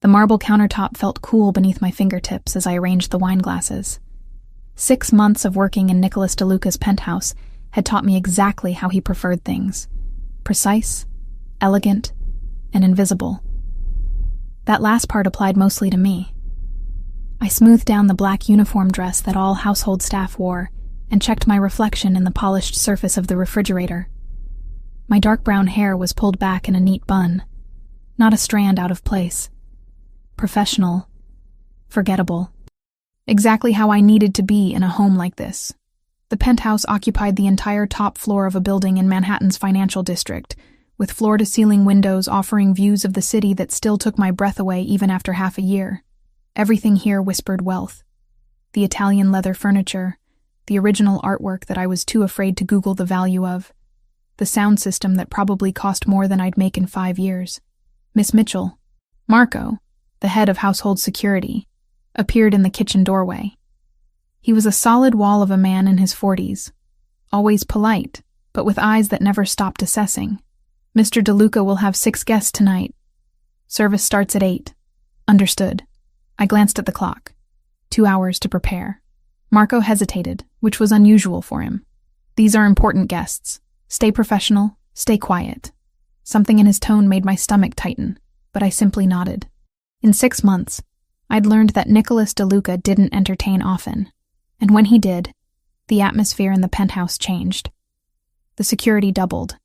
The marble countertop felt cool beneath my fingertips as I arranged the wine glasses. 6 months of working in Nicholas DeLuca's penthouse had taught me exactly how he preferred things. Precise, elegant, and invisible. That last part applied mostly to me. I smoothed down the black uniform dress that all household staff wore and checked my reflection in the polished surface of the refrigerator. My dark brown hair was pulled back in a neat bun, not a strand out of place. Professional, forgettable. Exactly how I needed to be in a home like this. The penthouse occupied the entire top floor of a building in Manhattan's financial district, with floor-to-ceiling windows offering views of the city that still took my breath away even after half a year. Everything here whispered wealth. The Italian leather furniture, the original artwork that I was too afraid to Google the value of, the sound system that probably cost more than I'd make in 5 years. Miss Mitchell, Marco, the head of household security, appeared in the kitchen doorway. He was a solid wall of a man in his 40s, always polite, but with eyes that never stopped assessing. Mr. DeLuca will have 6 guests tonight. Service starts at 8. Understood. I glanced at the clock. 2 hours to prepare. Marco hesitated, which was unusual for him. These are important guests. Stay professional, stay quiet. Something in his tone made my stomach tighten, but I simply nodded. In 6 months, I'd learned that Nicholas DeLuca didn't entertain often, and when he did, the atmosphere in the penthouse changed. The security doubled.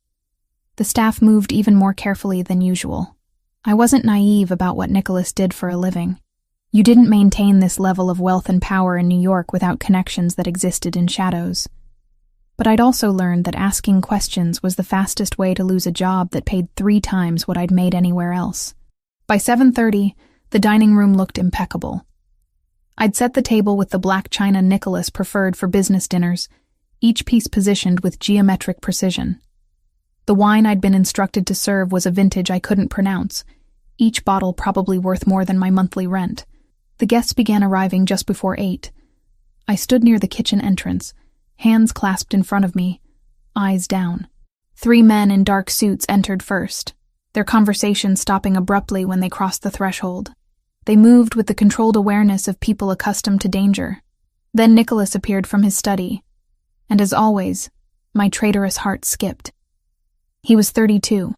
The staff moved even more carefully than usual. I wasn't naive about what Nicholas did for a living. You didn't maintain this level of wealth and power in New York without connections that existed in shadows. But I'd also learned that asking questions was the fastest way to lose a job that paid 3 times what I'd made anywhere else. By 7:30, the dining room looked impeccable. I'd set the table with the black china Nicholas preferred for business dinners, each piece positioned with geometric precision. The wine I'd been instructed to serve was a vintage I couldn't pronounce, each bottle probably worth more than my monthly rent. The guests began arriving just before 8. I stood near the kitchen entrance, hands clasped in front of me, eyes down. 3 men in dark suits entered first, their conversation stopping abruptly when they crossed the threshold. They moved with the controlled awareness of people accustomed to danger. Then Nicholas appeared from his study, and as always, my traitorous heart skipped. He was 32,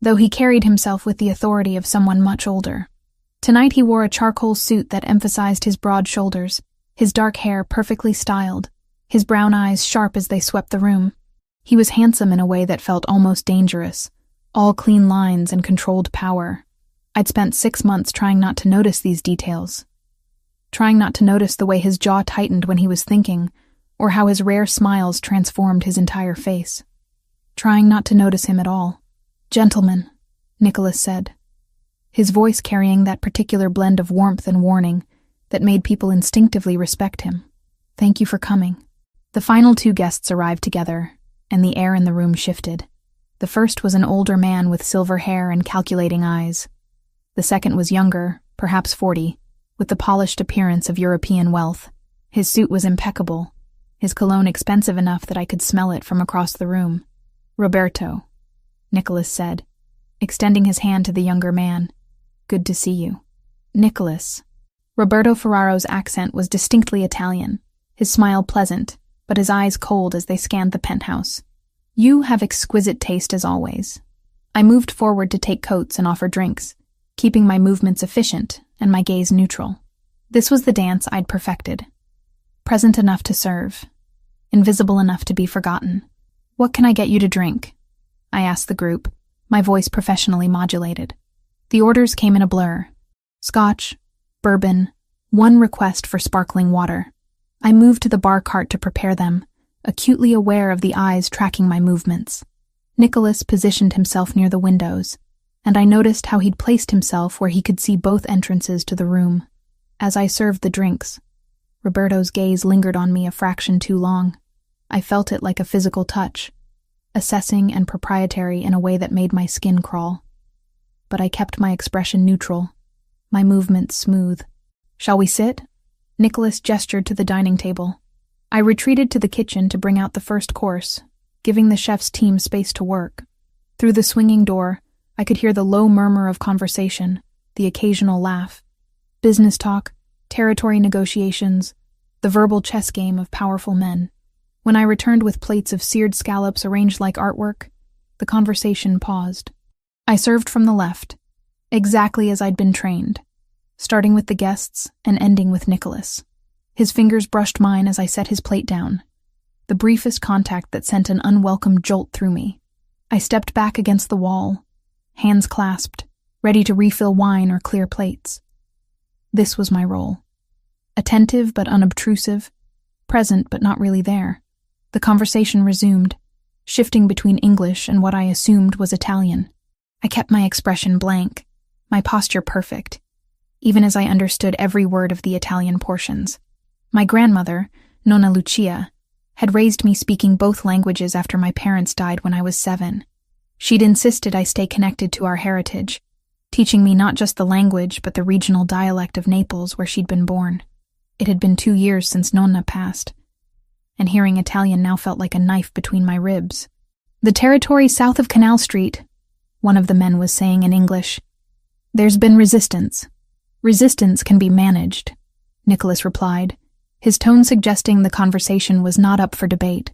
though he carried himself with the authority of someone much older. Tonight he wore a charcoal suit that emphasized his broad shoulders, his dark hair perfectly styled, his brown eyes sharp as they swept the room. He was handsome in a way that felt almost dangerous, all clean lines and controlled power. I'd spent 6 months trying not to notice these details, trying not to notice the way his jaw tightened when he was thinking, or how his rare smiles transformed his entire face. Trying not to notice him at all. "Gentlemen," Nicholas said, his voice carrying that particular blend of warmth and warning that made people instinctively respect him. "Thank you for coming." The final 2 guests arrived together, and the air in the room shifted. The first was an older man with silver hair and calculating eyes. The second was younger, perhaps 40, with the polished appearance of European wealth. His suit was impeccable, his cologne expensive enough that I could smell it from across the room. "Roberto," Nicholas said, extending his hand to the younger man. "Good to see you." "Nicholas." Roberto Ferraro's accent was distinctly Italian, his smile pleasant, but his eyes cold as they scanned the penthouse. "You have exquisite taste as always." I moved forward to take coats and offer drinks, keeping my movements efficient and my gaze neutral. This was the dance I'd perfected. Present enough to serve, invisible enough to be forgotten. "What can I get you to drink?" I asked the group, my voice professionally modulated. The orders came in a blur. Scotch, bourbon, 1 request for sparkling water. I moved to the bar cart to prepare them, acutely aware of the eyes tracking my movements. Nicholas positioned himself near the windows, and I noticed how he'd placed himself where he could see both entrances to the room. As I served the drinks, Roberto's gaze lingered on me a fraction too long. I felt it like a physical touch, assessing and proprietary in a way that made my skin crawl. But I kept my expression neutral, my movements smooth. "Shall we sit?" Nicholas gestured to the dining table. I retreated to the kitchen to bring out the first course, giving the chef's team space to work. Through the swinging door, I could hear the low murmur of conversation, the occasional laugh, business talk, territory negotiations, the verbal chess game of powerful men. When I returned with plates of seared scallops arranged like artwork, the conversation paused. I served from the left, exactly as I'd been trained, starting with the guests and ending with Nicholas. His fingers brushed mine as I set his plate down, the briefest contact that sent an unwelcome jolt through me. I stepped back against the wall, hands clasped, ready to refill wine or clear plates. This was my role. Attentive but unobtrusive, present but not really there. The conversation resumed, shifting between English and what I assumed was Italian. I kept my expression blank, my posture perfect, even as I understood every word of the Italian portions. My grandmother, Nonna Lucia, had raised me speaking both languages after my parents died when I was 7. She'd insisted I stay connected to our heritage, teaching me not just the language but the regional dialect of Naples where she'd been born. It had been 2 years since Nonna passed, and hearing Italian now felt like a knife between my ribs. "The territory south of Canal Street," one of the men was saying in English. "There's been resistance. Resistance can be managed," Nicholas replied, his tone suggesting the conversation was not up for debate.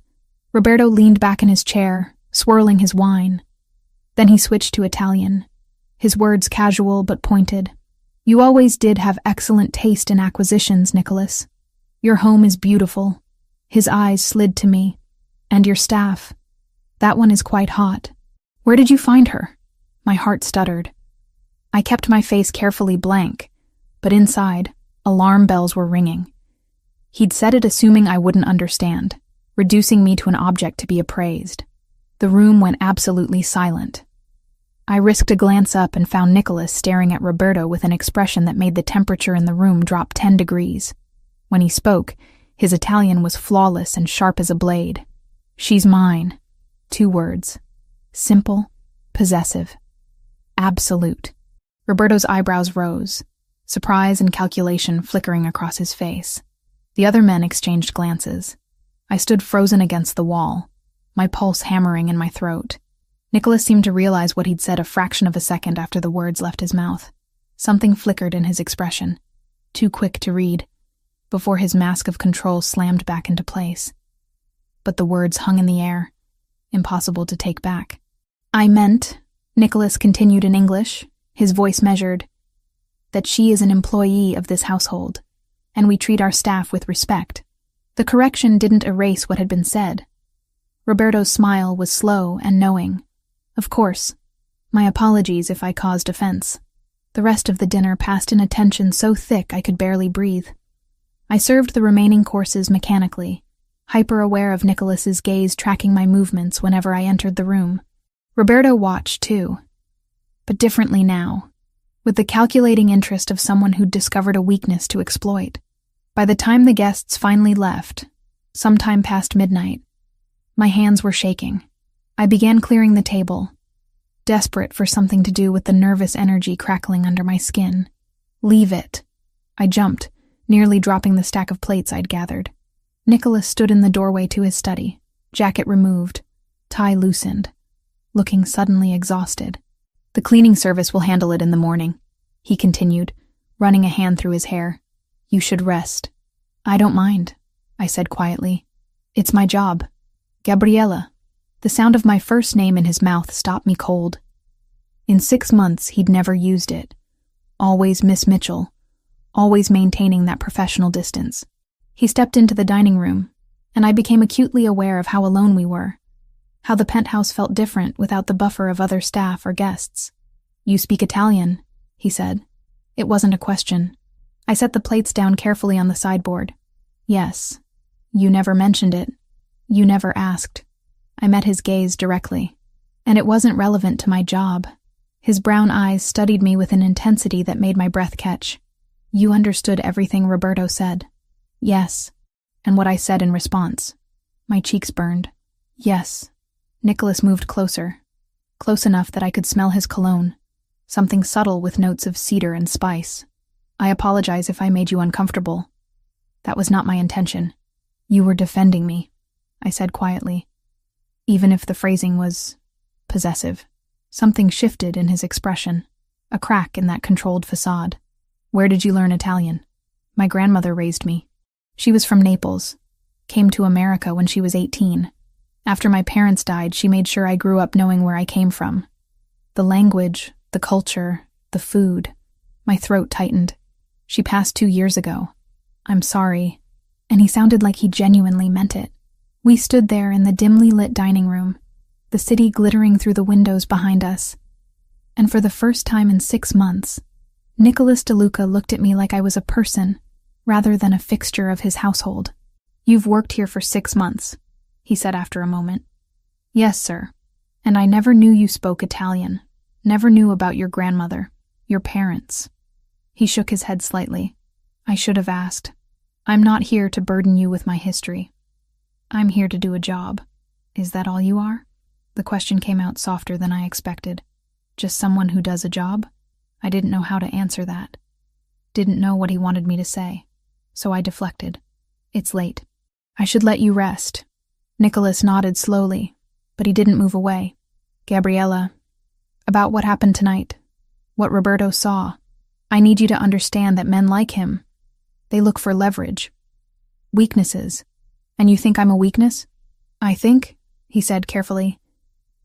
Roberto leaned back in his chair, swirling his wine. Then he switched to Italian, his words casual but pointed. "You always did have excellent taste in acquisitions, Nicholas. Your home is beautiful." His eyes slid to me. "And your staff. That one is quite hot. Where did you find her?" My heart stuttered. I kept my face carefully blank, but inside, alarm bells were ringing. He'd said it assuming I wouldn't understand, reducing me to an object to be appraised. The room went absolutely silent. I risked a glance up and found Nicholas staring at Roberto with an expression that made the temperature in the room drop 10 degrees. When he spoke, his Italian was flawless and sharp as a blade. "She's mine." 2 words. Simple, possessive, absolute. Roberto's eyebrows rose, surprise and calculation flickering across his face. The other men exchanged glances. I stood frozen against the wall, my pulse hammering in my throat. Nicholas seemed to realize what he'd said a fraction of a second after the words left his mouth. Something flickered in his expression, too quick to read, before his mask of control slammed back into place. But the words hung in the air, impossible to take back. "I meant," Nicholas continued in English, his voice measured, "that she is an employee of this household, and we treat our staff with respect." The correction didn't erase what had been said. Roberto's smile was slow and knowing. "Of course. My apologies if I caused offense." The rest of the dinner passed in a tension so thick I could barely breathe. I served the remaining courses mechanically, hyper-aware of Nicholas's gaze tracking my movements whenever I entered the room. Roberto watched, too, but differently now, with the calculating interest of someone who'd discovered a weakness to exploit. By the time the guests finally left, sometime past midnight, my hands were shaking. I began clearing the table, desperate for something to do with the nervous energy crackling under my skin. "Leave it." I jumped, nearly dropping the stack of plates I'd gathered. Nicholas stood in the doorway to his study, jacket removed, tie loosened, looking suddenly exhausted. "The cleaning service will handle it in the morning," he continued, running a hand through his hair. "You should rest." "I don't mind," I said quietly. "It's my job. Gabriella." The sound of my first name in his mouth stopped me cold. In 6 months, he'd never used it. Always Miss Mitchell, always maintaining that professional distance. He stepped into the dining room, and I became acutely aware of how alone we were, how the penthouse felt different without the buffer of other staff or guests. "You speak Italian," he said. It wasn't a question. I set the plates down carefully on the sideboard. "Yes. You never mentioned it. You never asked." I met his gaze directly, and it wasn't relevant to my job. His brown eyes studied me with an intensity that made my breath catch. "You understood everything Roberto said?" "Yes." "And what I said in response?" My cheeks burned. "Yes." Nicholas moved closer, close enough that I could smell his cologne, something subtle with notes of cedar and spice. "I apologize if I made you uncomfortable. That was not my intention." "You were defending me," I said quietly, even if the phrasing was possessive. Something shifted in his expression. a crack in that controlled facade. Where did you learn Italian? My grandmother raised me. She was from Naples, came to America when she was 18. After my parents died, she made sure I grew up knowing where I came from. The language, the culture, the food. My throat tightened. She passed 2 years ago. I'm sorry. And he sounded like he genuinely meant it. We stood there in the dimly lit dining room, the city glittering through the windows behind us. And for the first time in 6 months, Nicholas DeLuca looked at me like I was a person, rather than a fixture of his household. You've worked here for 6 months, he said after a moment. Yes, sir. And I never knew you spoke Italian. Never knew about your grandmother, your parents. He shook his head slightly. I should have asked. I'm not here to burden you with my history. I'm here to do a job. Is that all you are? The question came out softer than I expected. Just someone who does a job? I didn't know how to answer that. Didn't know what he wanted me to say. So I deflected. It's late. I should let you rest. Nicholas nodded slowly, but he didn't move away. Gabriella, about what happened tonight. What Roberto saw. I need you to understand that men like him, they look for leverage. Weaknesses. And you think I'm a weakness? I think, he said carefully,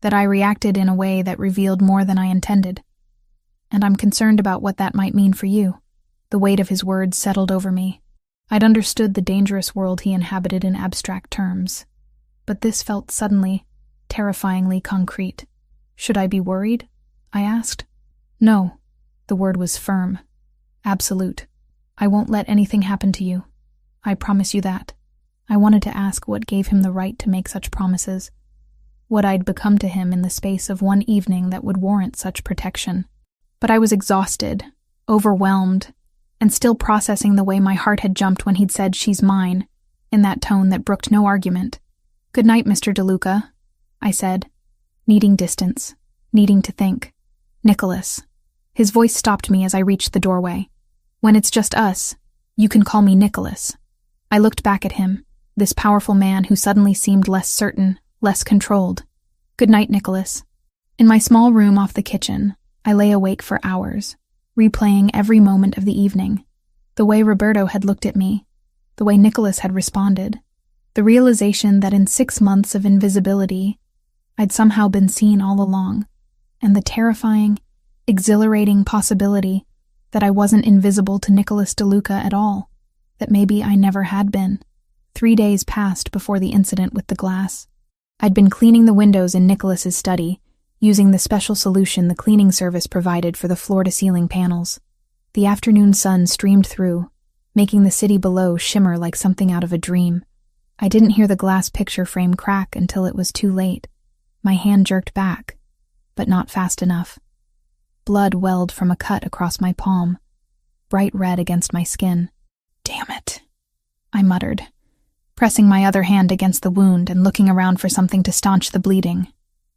that I reacted in a way that revealed more than I intended. And I'm concerned about what that might mean for you. The weight of his words settled over me. I'd understood the dangerous world he inhabited in abstract terms. But this felt suddenly, terrifyingly concrete. Should I be worried? I asked. No. The word was firm. Absolute. I won't let anything happen to you. I promise you that. I wanted to ask what gave him the right to make such promises. What I'd become to him in the space of one evening that would warrant such protection. But I was exhausted, overwhelmed, and still processing the way my heart had jumped when he'd said, "She's mine," in that tone that brooked no argument. "Good night, Mr. DeLuca," I said, needing distance, needing to think. Nicholas. His voice stopped me as I reached the doorway. When it's just us, you can call me Nicholas. I looked back at him, this powerful man who suddenly seemed less certain, less controlled. Good night, Nicholas. In my small room off the kitchen, I lay awake for hours, replaying every moment of the evening. The way Roberto had looked at me, the way Nicholas had responded, the realization that in 6 months of invisibility, I'd somehow been seen all along, and the terrifying, exhilarating possibility that I wasn't invisible to Nicholas DeLuca at all, that maybe I never had been. 3 days passed before the incident with the glass. I'd been cleaning the windows in Nicholas's study, using the special solution the cleaning service provided for the floor-to-ceiling panels. The afternoon sun streamed through, making the city below shimmer like something out of a dream. I didn't hear the glass picture frame crack until it was too late. My hand jerked back, but not fast enough. Blood welled from a cut across my palm, bright red against my skin. Damn it, I muttered, pressing my other hand against the wound and looking around for something to staunch the bleeding.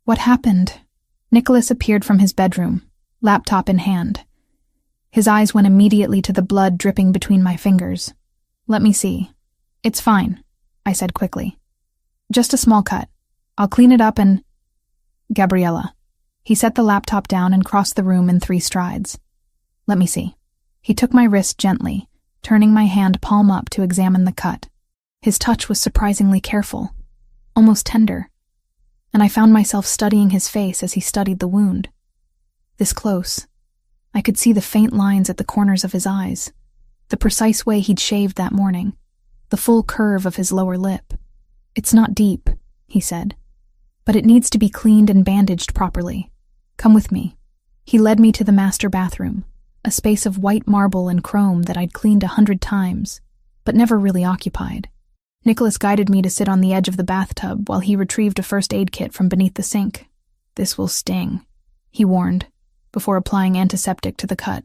What happened? Nicholas appeared from his bedroom, laptop in hand. His eyes went immediately to the blood dripping between my fingers. Let me see. It's fine, I said quickly. Just a small cut. I'll clean it up and... Gabriella. He set the laptop down and crossed the room in 3 strides. Let me see. He took my wrist gently, turning my hand palm up to examine the cut. His touch was surprisingly careful, almost tender, and I found myself studying his face as he studied the wound. This close, I could see the faint lines at the corners of his eyes, the precise way he'd shaved that morning, the full curve of his lower lip. It's not deep, he said, but it needs to be cleaned and bandaged properly. Come with me. He led me to the master bathroom, a space of white marble and chrome that I'd cleaned 100 times, but never really occupied. Nicholas guided me to sit on the edge of the bathtub while he retrieved a first aid kit from beneath the sink. This will sting, he warned, before applying antiseptic to the cut.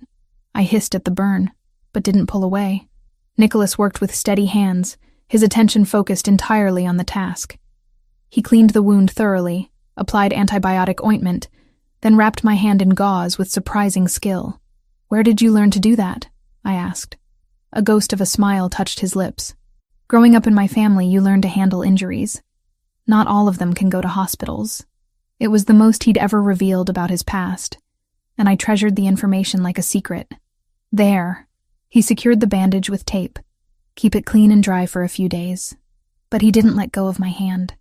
I hissed at the burn, but didn't pull away. Nicholas worked with steady hands, his attention focused entirely on the task. He cleaned the wound thoroughly, applied antibiotic ointment, then wrapped my hand in gauze with surprising skill. Where did you learn to do that? I asked. A ghost of a smile touched his lips. Growing up in my family, you learn to handle injuries. Not all of them can go to hospitals. It was the most he'd ever revealed about his past. and I treasured the information like a secret. There. He secured the bandage with tape. Keep it clean and dry for a few days. But he didn't let go of my hand.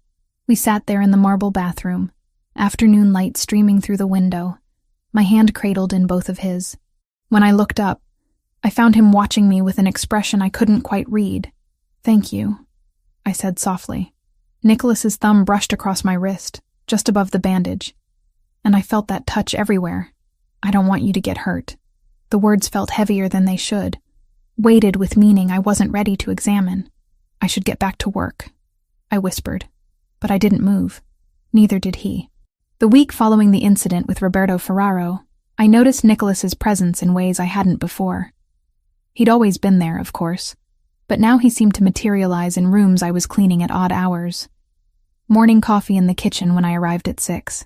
We sat there in the marble bathroom, afternoon light streaming through the window, my hand cradled in both of his. When I looked up, I found him watching me with an expression I couldn't quite read. "Thank you," I said softly. Nicholas's thumb brushed across my wrist, just above the bandage, and I felt that touch everywhere. "I don't want you to get hurt." The words felt heavier than they should, weighted with meaning I wasn't ready to examine. "I should get back to work," I whispered, but I didn't move. Neither did he. The week following the incident with Roberto Ferraro, I noticed Nicholas's presence in ways I hadn't before. He'd always been there, of course, but now he seemed to materialize in rooms I was cleaning at odd hours. Morning coffee in the kitchen when I arrived at 6.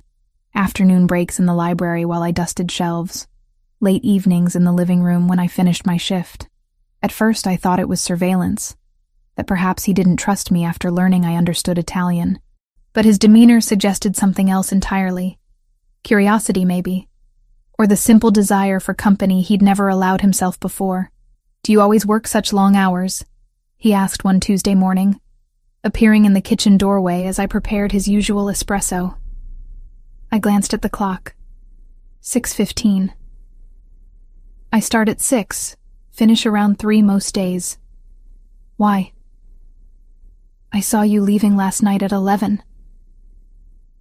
Afternoon breaks in the library while I dusted shelves. Late evenings in the living room when I finished my shift. At first I thought it was surveillance, that perhaps he didn't trust me after learning I understood Italian. But his demeanor suggested something else entirely. Curiosity, maybe. Or the simple desire for company he'd never allowed himself before. "Do you always work such long hours?" he asked one Tuesday morning, appearing in the kitchen doorway as I prepared his usual espresso. I glanced at the clock. 6:15. "I start at 6, finish around 3 most days." "Why?" "I saw you leaving last night at 11.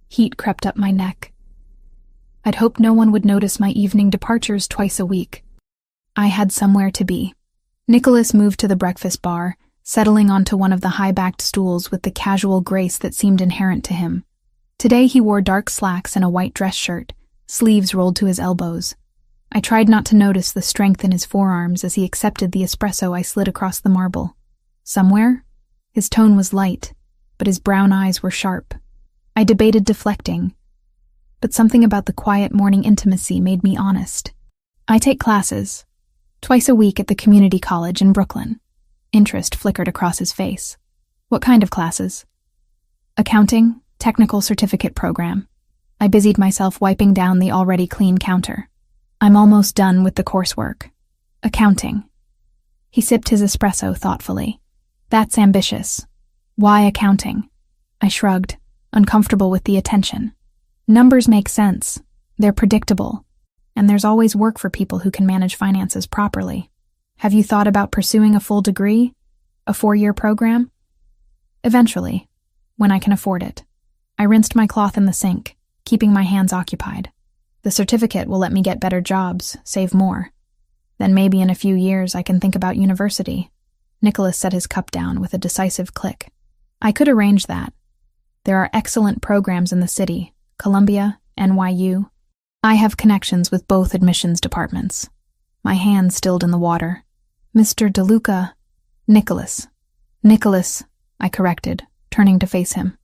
Heat crept up my neck. I'd hoped no one would notice my evening departures twice a week. I had somewhere to be. Nicholas moved to the breakfast bar, settling onto one of the high-backed stools with the casual grace that seemed inherent to him. Today he wore dark slacks and a white dress shirt, sleeves rolled to his elbows. I tried not to notice the strength in his forearms as he accepted the espresso I slid across the marble. Somewhere? His tone was light, but his brown eyes were sharp. I debated deflecting, but something about the quiet morning intimacy made me honest. "I take classes, twice a week at the community college in Brooklyn." Interest flickered across his face. "What kind of classes?" "Accounting, technical certificate program." I busied myself wiping down the already clean counter. "I'm almost done with the coursework." "Accounting." He sipped his espresso thoughtfully. "That's ambitious. Why accounting?" I shrugged, uncomfortable with the attention. "Numbers make sense. They're predictable. And there's always work for people who can manage finances properly. Have you thought about pursuing a full degree? A 4-year program?" "Eventually, when I can afford it." I rinsed my cloth in the sink, keeping my hands occupied. "The certificate will let me get better jobs, save more. Then maybe in a few years I can think about university." Nicholas set his cup down with a decisive click. "I could arrange that. There are excellent programs in the city, Columbia, NYU. I have connections with both admissions departments." My hand stilled in the water. "Mr. DeLuca." "Nicholas." "Nicholas," I corrected, turning to face him.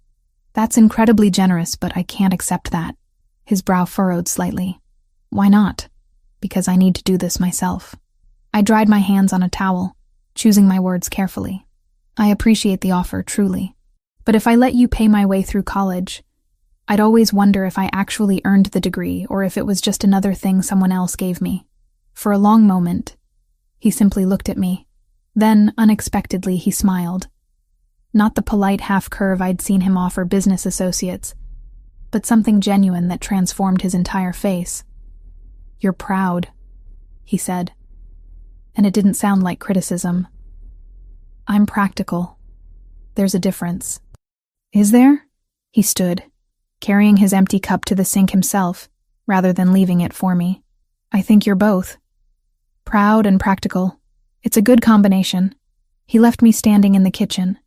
"That's incredibly generous, but I can't accept that." His brow furrowed slightly. "Why not?" "Because I need to do this myself." I dried my hands on a towel, choosing my words carefully. "I appreciate the offer, truly. But if I let you pay my way through college, I'd always wonder if I actually earned the degree or if it was just another thing someone else gave me." For a long moment, he simply looked at me. Then, unexpectedly, he smiled. Not the polite half-curve I'd seen him offer business associates, but something genuine that transformed his entire face. "You're proud," he said, and it didn't sound like criticism. "I'm practical. There's a difference." "Is there?" He stood, carrying his empty cup to the sink himself, rather than leaving it for me. "I think you're both. Proud and practical. It's a good combination." He left me standing in the kitchen,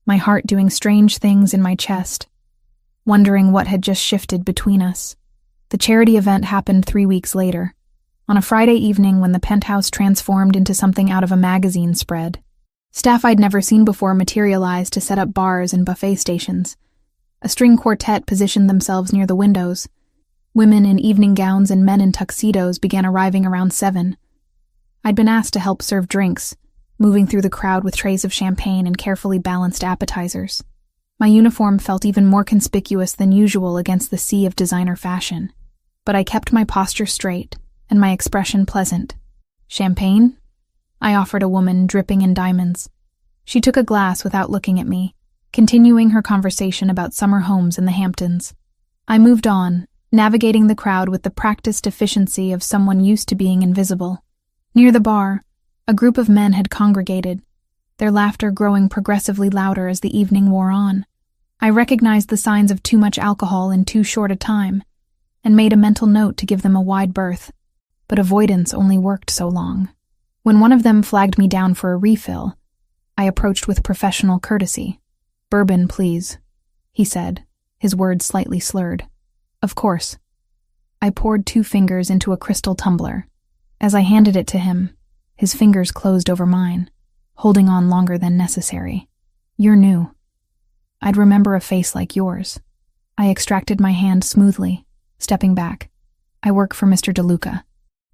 my heart doing strange things in my chest, wondering what had just shifted between us. The charity event happened 3 weeks later, on a Friday evening when the penthouse transformed into something out of a magazine spread. Staff I'd never seen before materialized to set up bars and buffet stations. A string quartet positioned themselves near the windows. Women in evening gowns and men in tuxedos began arriving around 7. I'd been asked to help serve drinks, moving through the crowd with trays of champagne and carefully balanced appetizers. My uniform felt even more conspicuous than usual against the sea of designer fashion. but I kept my posture straight and my expression pleasant. "Champagne?" I offered a woman dripping in diamonds. She took a glass without looking at me, continuing her conversation about summer homes in the Hamptons. I moved on, navigating the crowd with the practiced efficiency of someone used to being invisible. Near the bar, a group of men had congregated, their laughter growing progressively louder as the evening wore on. I recognized the signs of too much alcohol in too short a time, and made a mental note to give them a wide berth, but avoidance only worked so long. When one of them flagged me down for a refill, I approached with professional courtesy. "Bourbon, please," he said, his words slightly slurred. "Of course." I poured 2 fingers into a crystal tumbler. As I handed it to him, his fingers closed over mine, holding on longer than necessary. "You're new. I'd remember a face like yours." I extracted my hand smoothly, stepping back. "I work for Mr. DeLuca.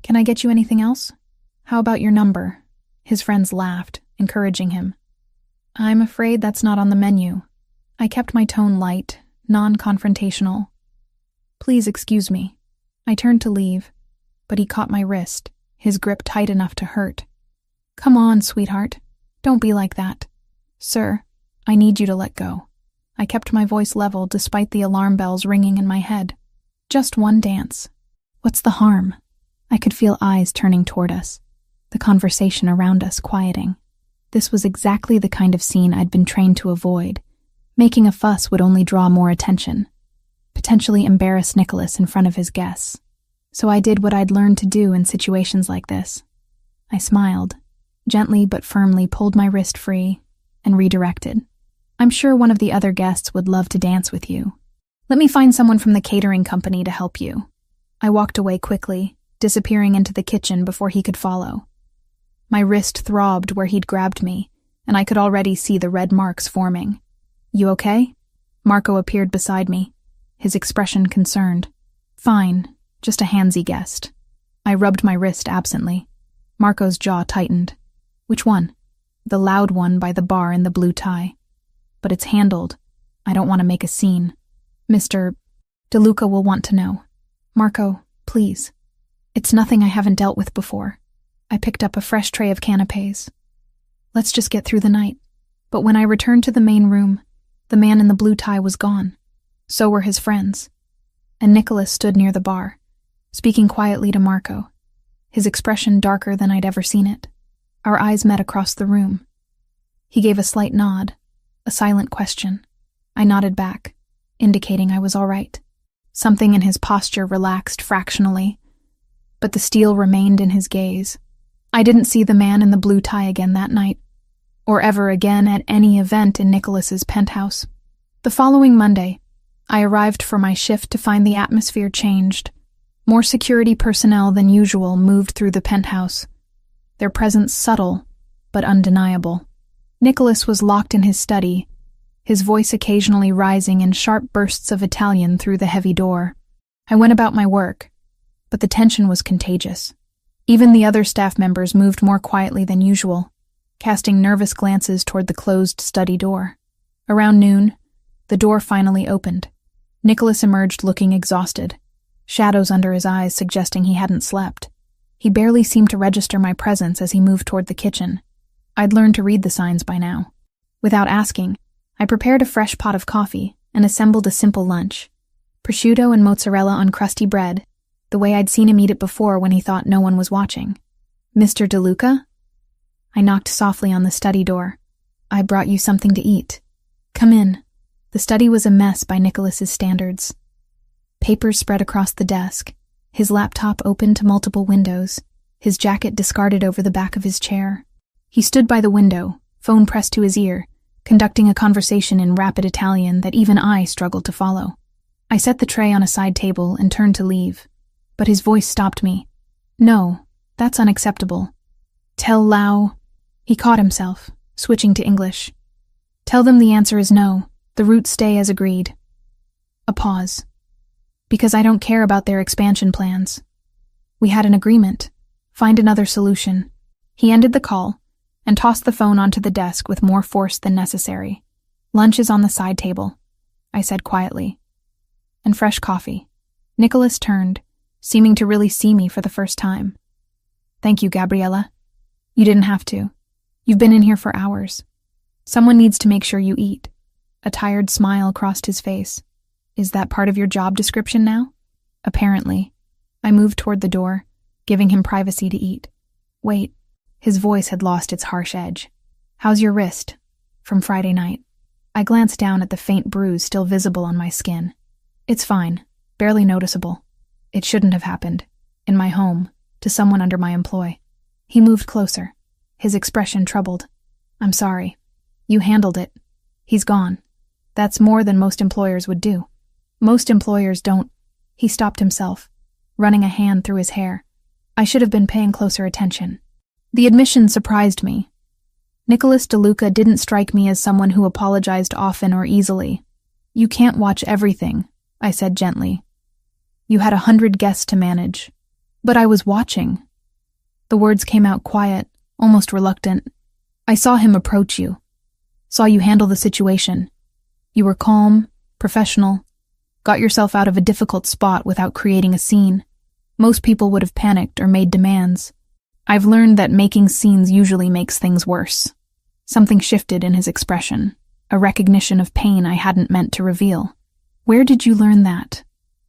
Can I get you anything else? How about your number?" His friends laughed, encouraging him. "I'm afraid that's not on the menu." I kept my tone light, non-confrontational. "Please excuse me." I turned to leave, but he caught my wrist, his grip tight enough to hurt. "Come on, sweetheart. Don't be like that." "Sir, I need you to let go." I kept my voice level despite the alarm bells ringing in my head. "Just one dance. What's the harm?" I could feel eyes turning toward us, the conversation around us quieting. This was exactly the kind of scene I'd been trained to avoid. Making a fuss would only draw more attention, potentially embarrass Nicholas in front of his guests. So I did what I'd learned to do in situations like this. I smiled, gently but firmly pulled my wrist free, and redirected. "I'm sure one of the other guests would love to dance with you. Let me find someone from the catering company to help you." I walked away quickly, disappearing into the kitchen before he could follow. My wrist throbbed where he'd grabbed me, and I could already see the red marks forming. "You okay?" Marco appeared beside me, his expression concerned. "Fine, just a handsy guest." I rubbed my wrist absently. Marco's jaw tightened. "Which one?" "The loud one by the bar in the blue tie." "But it's handled. I don't want to make a scene." "Mr. DeLuca will want to know." "Marco, please. It's nothing I haven't dealt with before." I picked up a fresh tray of canapes. "Let's just get through the night." But when I returned to the main room, the man in the blue tie was gone. So were his friends. And Nicholas stood near the bar, speaking quietly to Marco, his expression darker than I'd ever seen it. Our eyes met across the room. He gave a slight nod, a silent question. I nodded back, indicating I was all right. Something in his posture relaxed fractionally, but the steel remained in his gaze. I didn't see the man in the blue tie again that night, or ever again at any event in Nicholas's penthouse. The following Monday, I arrived for my shift to find the atmosphere changed. More security personnel than usual moved through the penthouse, their presence subtle but undeniable. Nicholas was locked in his study, his voice occasionally rising in sharp bursts of Italian through the heavy door. I went about my work, but the tension was contagious. Even the other staff members moved more quietly than usual, casting nervous glances toward the closed study door. Around noon, the door finally opened. Nicholas emerged looking exhausted, shadows under his eyes suggesting he hadn't slept. He barely seemed to register my presence as he moved toward the kitchen. I'd learned to read the signs by now. Without asking, I prepared a fresh pot of coffee and assembled a simple lunch. Prosciutto and mozzarella on crusty bread, the way I'd seen him eat it before when he thought no one was watching. "Mr. DeLuca?" I knocked softly on the study door. "I brought you something to eat. Come in." The study was a mess by Nicholas's standards. Papers spread across the desk, his laptop open to multiple windows, his jacket discarded over the back of his chair. He stood by the window, phone pressed to his ear, conducting a conversation in rapid Italian that even I struggled to follow. I set the tray on a side table and turned to leave, but his voice stopped me. "No, that's unacceptable. Tell Lau..." He caught himself, switching to English. "Tell them the answer is no. The routes stay as agreed." A pause. "Because I don't care about their expansion plans. We had an agreement. Find another solution." He ended the call and tossed the phone onto the desk with more force than necessary. "Lunch is on the side table," I said quietly. "And fresh coffee." Nicholas turned, seeming to really see me for the first time. "Thank you, Gabriella. You didn't have to. You've been in here for hours. Someone needs to make sure you eat." A tired smile crossed his face. "Is that part of your job description now?" "Apparently." I moved toward the door, giving him privacy to eat. "Wait." His voice had lost its harsh edge. "How's your wrist?" "From Friday night." I glanced down at the faint bruise still visible on my skin. "It's fine. Barely noticeable. It shouldn't have happened. In my home, to someone under my employ." He moved closer, his expression troubled. "I'm sorry. You handled it. He's gone. That's more than most employers would do. Most employers don't." He stopped himself, running a hand through his hair. I should have been paying closer attention. The admission surprised me. Nicholas DeLuca didn't strike me as someone who apologized often or easily. "You can't watch everything," I said gently. "You had 100 guests to manage." "But I was watching." The words came out quiet, almost reluctant. "I saw him approach you. Saw you handle the situation. You were calm, professional, got yourself out of a difficult spot without creating a scene. Most people would have panicked or made demands. I've learned that making scenes usually makes things worse." Something shifted in his expression, a recognition of pain I hadn't meant to reveal. "Where did you learn that?"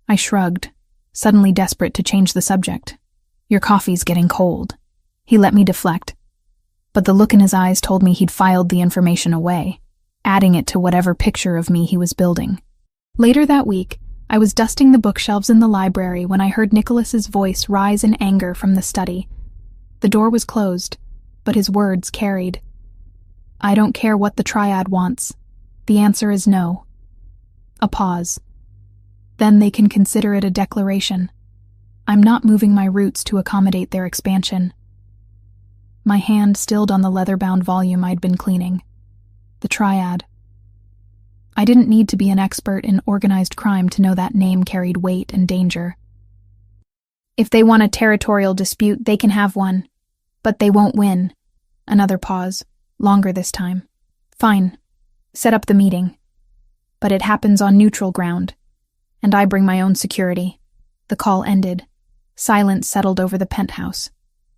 I shrugged, suddenly desperate to change the subject. "Your coffee's getting cold." He let me deflect, but the look in his eyes told me he'd filed the information away, adding it to whatever picture of me he was building. Later that week, I was dusting the bookshelves in the library when I heard Nicholas's voice rise in anger from the study. The door was closed, but his words carried. "I don't care what the triad wants. The answer is no." A pause. "Then they can consider it a declaration. I'm not moving my roots to accommodate their expansion." My hand stilled on the leather-bound volume I'd been cleaning. The triad. I didn't need to be an expert in organized crime to know that name carried weight and danger. "If they want a territorial dispute, they can have one. But they won't win." Another pause, longer this time. "Fine. Set up the meeting. But it happens on neutral ground, and I bring my own security." The call ended. Silence settled over the penthouse,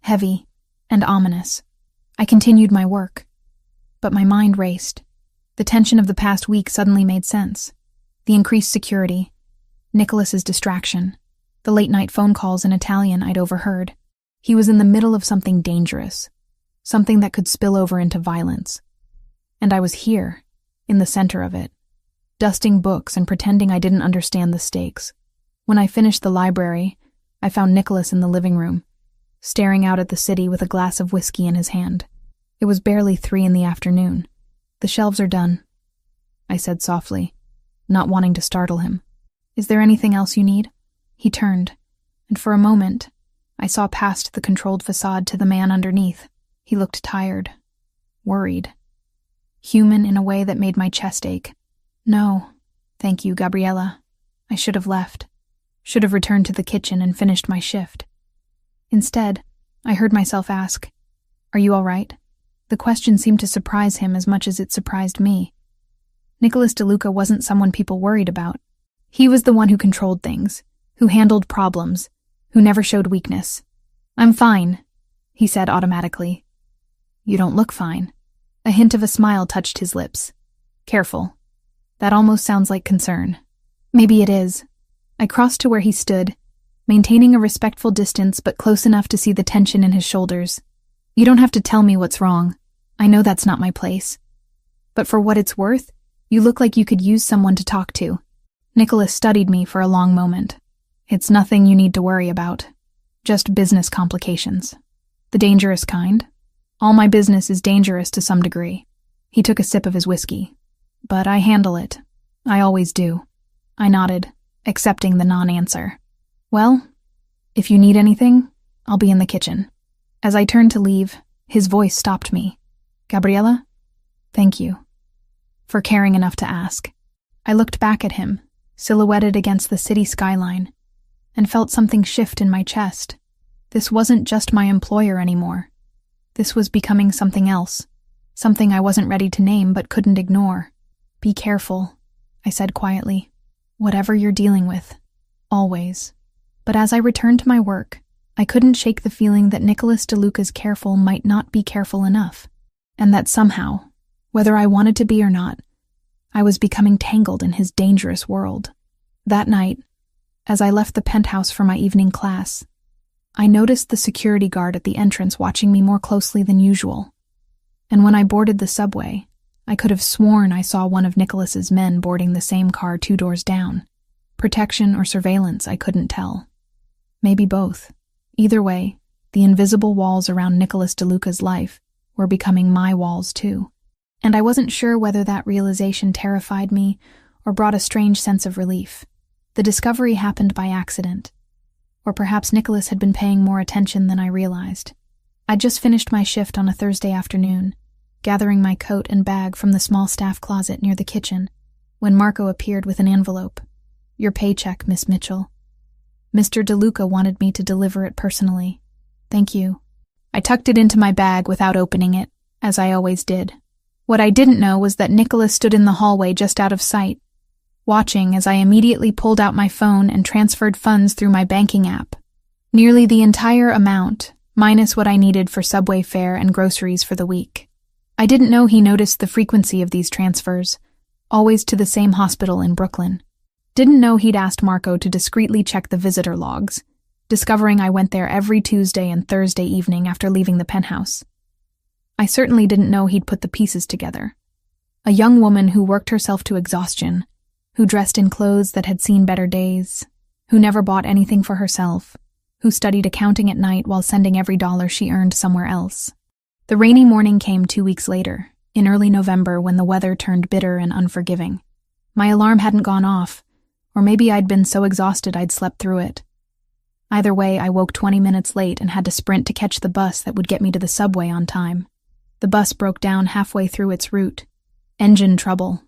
heavy and ominous. I continued my work, but my mind raced. The tension of the past week suddenly made sense. The increased security, Nicholas's distraction, the late-night phone calls in Italian I'd overheard. He was in the middle of something dangerous, something that could spill over into violence. And I was here, in the center of it, dusting books and pretending I didn't understand the stakes. When I finished the library, I found Nicholas in the living room, staring out at the city with a glass of whiskey in his hand. It was barely 3 p.m. "The shelves are done," I said softly, not wanting to startle him. "Is there anything else you need?" He turned, and for a moment, I saw past the controlled facade to the man underneath. He looked tired, worried, human in a way that made my chest ache. "No, thank you, Gabriella. I should have left. Should have returned to the kitchen and finished my shift." Instead, I heard myself ask, "Are you all right?" The question seemed to surprise him as much as it surprised me. Nicholas DeLuca wasn't someone people worried about. He was the one who controlled things, who handled problems, who never showed weakness. "I'm fine," he said automatically. "You don't look fine." A hint of a smile touched his lips. "Careful. That almost sounds like concern." "Maybe it is." I crossed to where he stood, maintaining a respectful distance but close enough to see the tension in his shoulders. "You don't have to tell me what's wrong. I know that's not my place. But for what it's worth, you look like you could use someone to talk to." Nicholas studied me for a long moment. "It's nothing you need to worry about. Just business complications. The dangerous kind. All my business is dangerous to some degree." He took a sip of his whiskey. "But I handle it. I always do." I nodded, accepting the non-answer. "Well, if you need anything, I'll be in the kitchen." As I turned to leave, his voice stopped me. "Gabriella, thank you for caring enough to ask." I looked back at him, silhouetted against the city skyline, and felt something shift in my chest. This wasn't just my employer anymore. This was becoming something else, something I wasn't ready to name but couldn't ignore. "Be careful," I said quietly. "Whatever you're dealing with, always." But as I returned to my work, I couldn't shake the feeling that Nicholas DeLuca's careful might not be careful enough, and that somehow, whether I wanted to be or not, I was becoming tangled in his dangerous world. That night, as I left the penthouse for my evening class, I noticed the security guard at the entrance watching me more closely than usual. And when I boarded the subway, I could have sworn I saw one of Nicholas's men boarding the same car 2 doors down. Protection or surveillance, I couldn't tell. Maybe both. Either way, the invisible walls around Nicholas DeLuca's life were becoming my walls too. And I wasn't sure whether that realization terrified me or brought a strange sense of relief. The discovery happened by accident. Or perhaps Nicholas had been paying more attention than I realized. I'd just finished my shift on a Thursday afternoon, gathering my coat and bag from the small staff closet near the kitchen, when Marco appeared with an envelope. "Your paycheck, Miss Mitchell. Mr. DeLuca wanted me to deliver it personally. Thank you." I tucked it into my bag without opening it, as I always did. What I didn't know was that Nicholas stood in the hallway just out of sight, watching as I immediately pulled out my phone and transferred funds through my banking app. Nearly the entire amount, minus what I needed for subway fare and groceries for the week. I didn't know he noticed the frequency of these transfers, always to the same hospital in Brooklyn. Didn't know he'd asked Marco to discreetly check the visitor logs, discovering I went there every Tuesday and Thursday evening after leaving the penthouse. I certainly didn't know he'd put the pieces together. A young woman who worked herself to exhaustion, who dressed in clothes that had seen better days, who never bought anything for herself, who studied accounting at night while sending every dollar she earned somewhere else. The rainy morning came 2 weeks later, in early November when the weather turned bitter and unforgiving. My alarm hadn't gone off, or maybe I'd been so exhausted I'd slept through it. Either way, I woke 20 minutes late and had to sprint to catch the bus that would get me to the subway on time. The bus broke down halfway through its route. "Engine trouble,"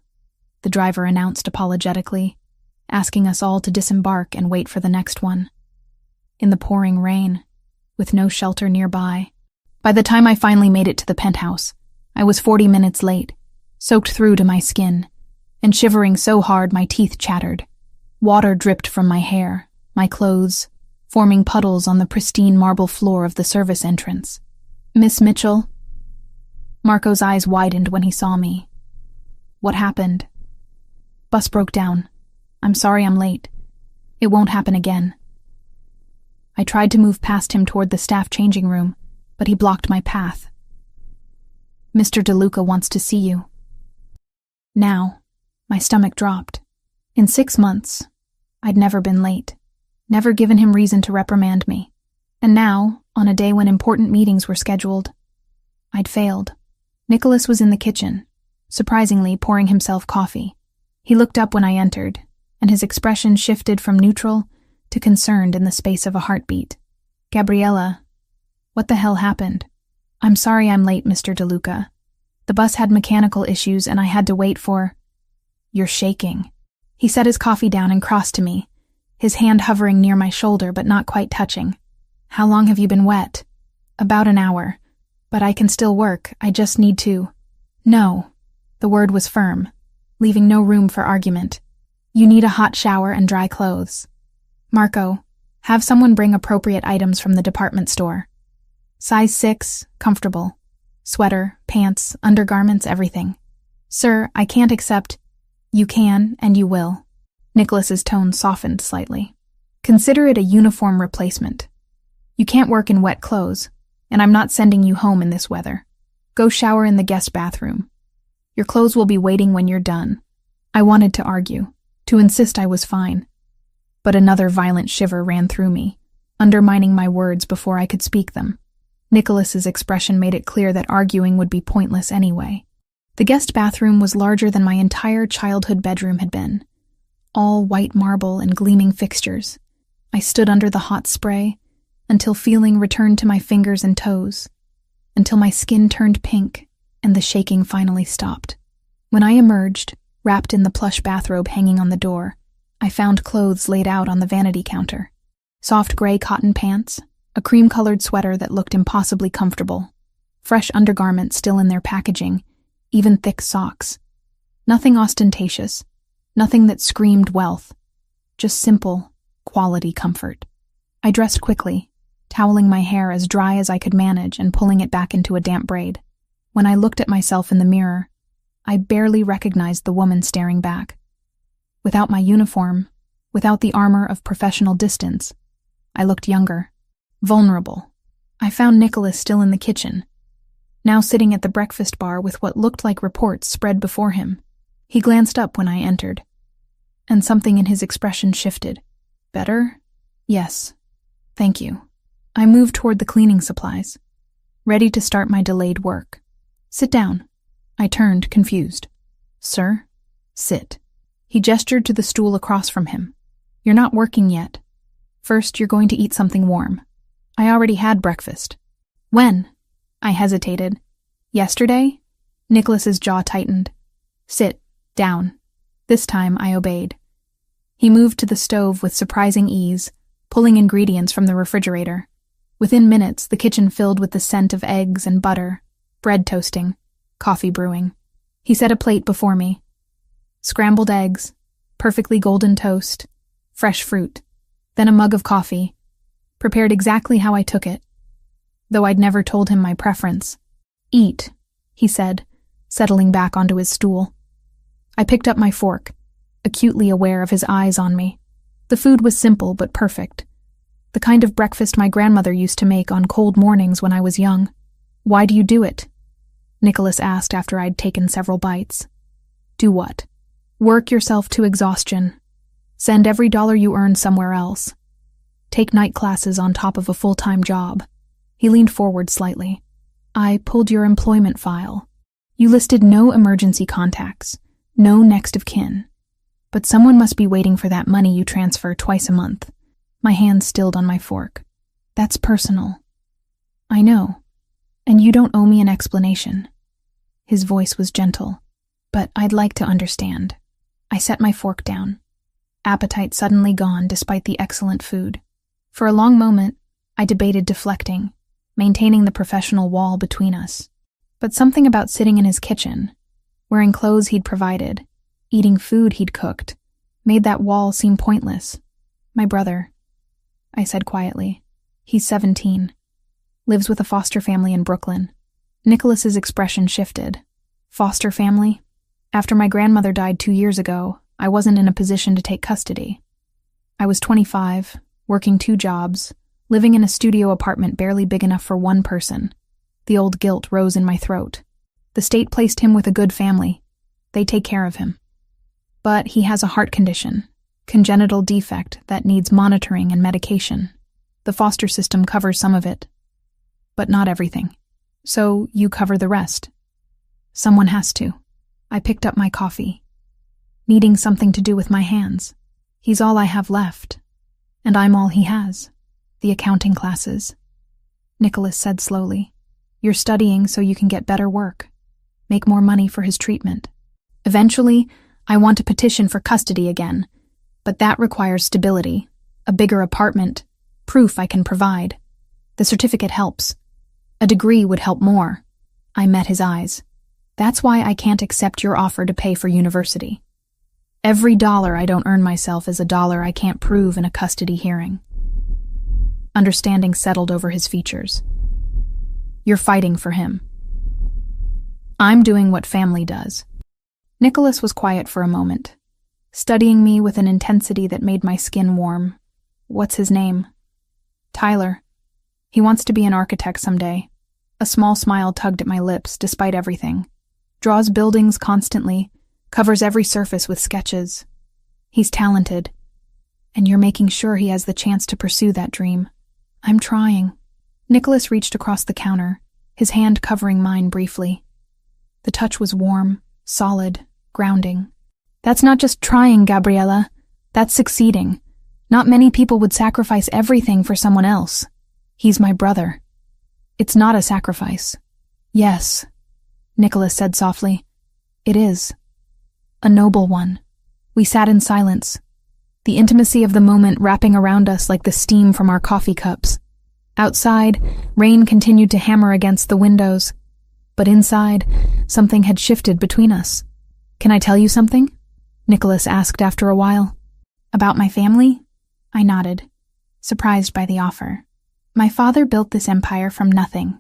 the driver announced apologetically, asking us all to disembark and wait for the next one. In the pouring rain, with no shelter nearby. By the time I finally made it to the penthouse, I was 40 minutes late, soaked through to my skin, and shivering so hard my teeth chattered. Water dripped from my hair, my clothes, forming puddles on the pristine marble floor of the service entrance. "Miss Mitchell?" Marco's eyes widened when he saw me. "What happened?" "Bus broke down. I'm sorry I'm late. It won't happen again." I tried to move past him toward the staff changing room, but he blocked my path. "Mr. DeLuca wants to see you." Now, my stomach dropped. In 6 months, I'd never been late, never given him reason to reprimand me. And now, on a day when important meetings were scheduled, I'd failed. Nicholas was in the kitchen, surprisingly pouring himself coffee. He looked up when I entered, and his expression shifted from neutral to concerned in the space of a heartbeat. "Gabriella, what the hell happened?" "I'm sorry I'm late, Mr. DeLuca. The bus had mechanical issues and I had to wait for—" "You're shaking." He set his coffee down and crossed to me, his hand hovering near my shoulder but not quite touching. "How long have you been wet?" "About an hour. But I can still work, I just need to—" "No." The word was firm, leaving no room for argument. "You need a hot shower and dry clothes. Marco, have someone bring appropriate items from the department store. Size 6, comfortable. Sweater, pants, undergarments, everything." "Sir, I can't accept—" "You can, and you will." Nicholas's tone softened slightly. "Consider it a uniform replacement. You can't work in wet clothes, and I'm not sending you home in this weather. Go shower in the guest bathroom. Your clothes will be waiting when you're done." I wanted to argue, to insist I was fine. But another violent shiver ran through me, undermining my words before I could speak them. Nicholas's expression made it clear that arguing would be pointless anyway. The guest bathroom was larger than my entire childhood bedroom had been. All white marble and gleaming fixtures. I stood under the hot spray until feeling returned to my fingers and toes, until my skin turned pink and the shaking finally stopped. When I emerged, wrapped in the plush bathrobe hanging on the door, I found clothes laid out on the vanity counter. Soft gray cotton pants, a cream-colored sweater that looked impossibly comfortable, fresh undergarments still in their packaging, even thick socks. Nothing ostentatious, nothing that screamed wealth, just simple, quality comfort. I dressed quickly, toweling my hair as dry as I could manage and pulling it back into a damp braid. When I looked at myself in the mirror, I barely recognized the woman staring back. Without my uniform, without the armor of professional distance, I looked younger, vulnerable. I found Nicholas still in the kitchen, now sitting at the breakfast bar with what looked like reports spread before him. He glanced up when I entered, and something in his expression shifted. Better? Yes. Thank you. I moved toward the cleaning supplies, ready to start my delayed work. Sit down. I turned, confused. Sir? Sit. He gestured to the stool across from him. You're not working yet. First, you're going to eat something warm. I already had breakfast. When? I hesitated. Yesterday? Nicholas's jaw tightened. Sit. Down. This time, I obeyed. He moved to the stove with surprising ease, pulling ingredients from the refrigerator. Within minutes, the kitchen filled with the scent of eggs and butter, bread toasting, coffee brewing. He set a plate before me. Scrambled eggs, perfectly golden toast, fresh fruit, then a mug of coffee, prepared exactly how I took it, though I'd never told him my preference. Eat, he said, settling back onto his stool. I picked up my fork, acutely aware of his eyes on me. The food was simple but perfect, the kind of breakfast my grandmother used to make on cold mornings when I was young. Why do you do it? Nicholas asked after I'd taken several bites. Do what? Work yourself to exhaustion. Send every dollar you earn somewhere else. Take night classes on top of a full-time job. He leaned forward slightly. I pulled your employment file. You listed no emergency contacts, no next of kin. But someone must be waiting for that money you transfer twice a month. My hand stilled on my fork. That's personal. I know. And you don't owe me an explanation. His voice was gentle, but I'd like to understand. I set my fork down. Appetite suddenly gone despite the excellent food. For a long moment, I debated deflecting, maintaining the professional wall between us. But something about sitting in his kitchen, wearing clothes he'd provided, eating food he'd cooked, made that wall seem pointless. My brother, I said quietly. He's 17. Lives with a foster family in Brooklyn. Nicholas's expression shifted. Foster family? After my grandmother died 2 years ago, I wasn't in a position to take custody. I was 25, working 2 jobs, living in a studio apartment barely big enough for one person. The old guilt rose in my throat. The state placed him with a good family. They take care of him. But he has a heart condition, congenital defect that needs monitoring and medication. The foster system covers some of it, but not everything. So you cover the rest. Someone has to. I picked up my coffee, needing something to do with my hands. He's all I have left, and I'm all he has. The accounting classes. Nicholas said slowly, You're studying so you can get better work, make more money for his treatment. Eventually, I want to petition for custody again, but that requires stability, a bigger apartment, proof I can provide. The certificate helps. A degree would help more. I met his eyes. That's why I can't accept your offer to pay for university. Every dollar I don't earn myself is a dollar I can't prove in a custody hearing. Understanding settled over his features. You're fighting for him. I'm doing what family does. Nicholas was quiet for a moment, studying me with an intensity that made my skin warm. What's his name? Tyler. He wants to be an architect someday. A small smile tugged at my lips despite everything. Draws buildings constantly, covers every surface with sketches. He's talented, and you're making sure he has the chance to pursue that dream. I'm trying. Nicholas reached across the counter, his hand covering mine briefly. The touch was warm, solid, grounding. That's not just trying, Gabriella. That's succeeding. Not many people would sacrifice everything for someone else. He's my brother. It's not a sacrifice. Yes, Nicholas said softly. It is. A noble one. We sat in silence, the intimacy of the moment wrapping around us like the steam from our coffee cups. Outside, rain continued to hammer against the windows, but inside, something had shifted between us. Can I tell you something? Nicholas asked after a while. About my family? I nodded. surprised by the offer. My father built this empire from nothing.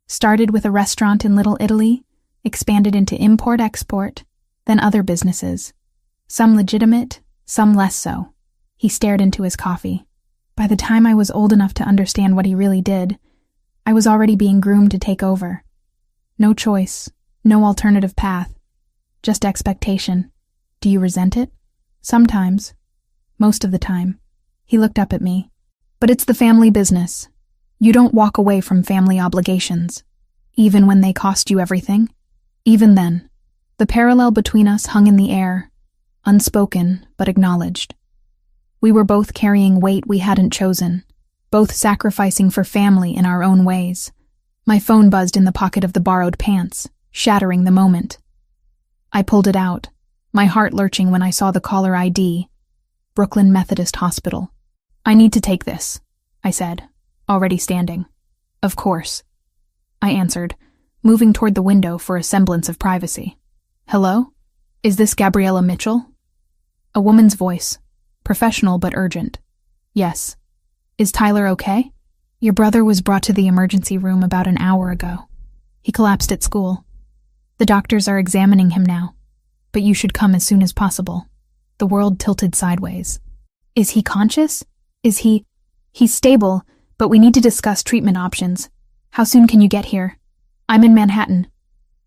Started with a restaurant in Little Italy, expanded into import-export, then other businesses. Some legitimate, some less so. He stared into his coffee. By the time I was old enough to understand what he really did, I was already being groomed to take over. No choice, no alternative path. Just expectation. Do you resent it? Sometimes. Most of the time. He looked up at me. But it's the family business. You don't walk away from family obligations. Even when they cost you everything. Even then. The parallel between us hung in the air, unspoken but acknowledged. We were both carrying weight we hadn't chosen, both sacrificing for family in our own ways. My phone buzzed in the pocket of the borrowed pants, shattering the moment. I pulled it out, my heart lurching when I saw the caller ID, Brooklyn Methodist Hospital. I need to take this, I said, already standing. Of course, I answered, moving toward the window for a semblance of privacy. Hello? Is this Gabriella Mitchell? A woman's voice, professional but urgent. Yes. Is Tyler okay? Your brother was brought to the emergency room about an hour ago. He collapsed at school. The doctors are examining him now, but you should come as soon as possible. The world tilted sideways. Is he conscious? He's stable, but we need to discuss treatment options. How soon can you get here? I'm in Manhattan.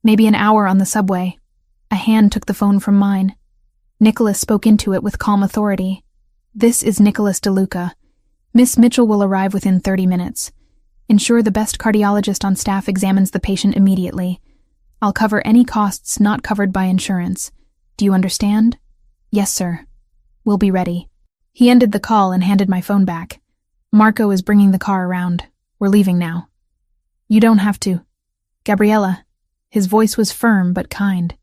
Maybe an hour on the subway. A hand took the phone from mine. Nicholas spoke into it with calm authority. This is Nicholas DeLuca. Miss Mitchell will arrive within 30 minutes. Ensure the best cardiologist on staff examines the patient immediately. I'll cover any costs not covered by insurance. Do you understand? Yes, sir. We'll be ready. He ended the call and handed my phone back. Marco is bringing the car around. We're leaving now. You don't have to. Gabriella. His voice was firm but kind.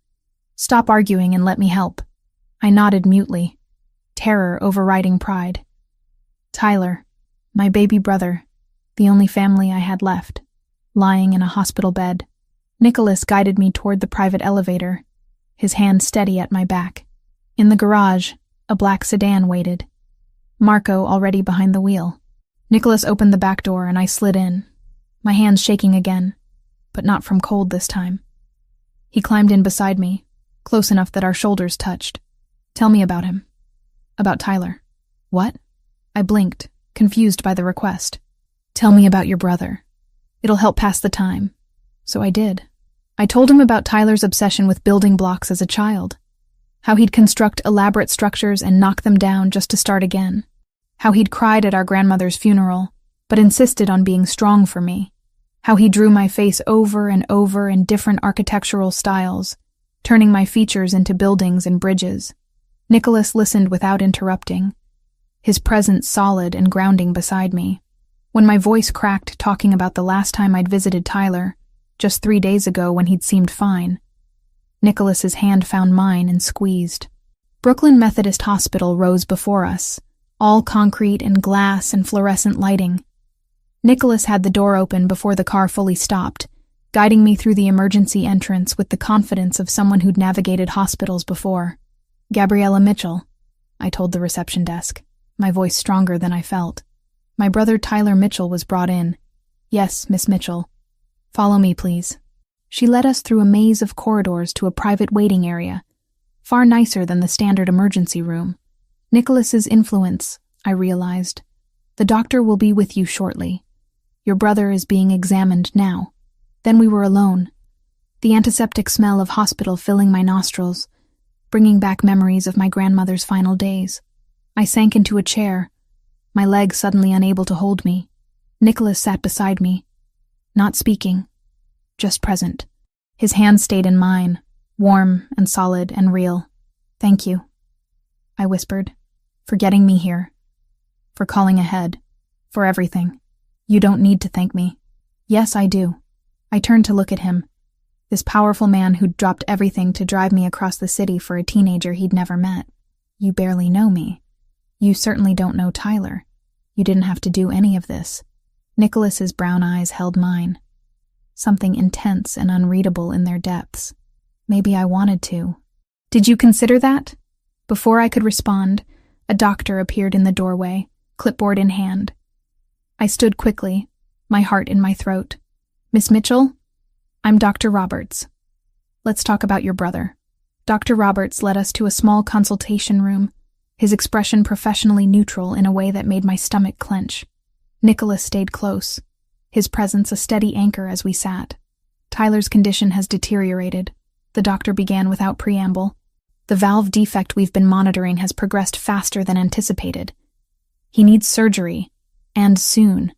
Stop arguing and let me help. I nodded mutely, terror overriding pride. Tyler, my baby brother, the only family I had left, lying in a hospital bed. Nicholas guided me toward the private elevator, his hand steady at my back. In the garage, a black sedan waited. Marco already behind the wheel. Nicholas opened the back door and I slid in, my hands shaking again, but not from cold this time. He climbed in beside me, close enough that our shoulders touched. Tell me about him. About Tyler. What? I blinked, confused by the request. Tell me about your brother. It'll help pass the time. So I did. I told him about Tyler's obsession with building blocks as a child. How he'd construct elaborate structures and knock them down just to start again. How he'd cried at our grandmother's funeral, but insisted on being strong for me. How he drew my face over and over in different architectural styles, turning my features into buildings and bridges. Nicholas listened without interrupting, his presence solid and grounding beside me. When my voice cracked talking about the last time I'd visited Tyler, just 3 days ago when he'd seemed fine, Nicholas's hand found mine and squeezed. Brooklyn Methodist Hospital rose before us, all concrete and glass and fluorescent lighting. Nicholas had the door open before the car fully stopped, guiding me through the emergency entrance with the confidence of someone who'd navigated hospitals before. Gabriella Mitchell, I told the reception desk, my voice stronger than I felt. My brother Tyler Mitchell was brought in. Yes, Miss Mitchell. Follow me, please. She led us through a maze of corridors to a private waiting area, far nicer than the standard emergency room. Nicholas's influence, I realized. The doctor will be with you shortly. Your brother is being examined now. Then we were alone. The antiseptic smell of hospital filling my nostrils, bringing back memories of my grandmother's final days. I sank into a chair, my legs suddenly unable to hold me. Nicholas sat beside me, not speaking, just present. His hand stayed in mine, warm and solid and real. Thank you, I whispered, for getting me here, for calling ahead, for everything. You don't need to thank me. Yes, I do. I turned to look at him, this powerful man who'd dropped everything to drive me across the city for a teenager he'd never met. You barely know me. You certainly don't know Tyler. You didn't have to do any of this. Nicholas's brown eyes held mine, something intense and unreadable in their depths. Maybe I wanted to. Did you consider that? Before I could respond, a doctor appeared in the doorway, clipboard in hand. I stood quickly, my heart in my throat. Miss Mitchell? I'm Dr. Roberts. Let's talk about your brother. Dr. Roberts led us to a small consultation room, his expression professionally neutral in a way that made my stomach clench. Nicholas stayed close, his presence a steady anchor as we sat. Tyler's condition has deteriorated, the doctor began without preamble. The valve defect we've been monitoring has progressed faster than anticipated. He needs surgery, and soon,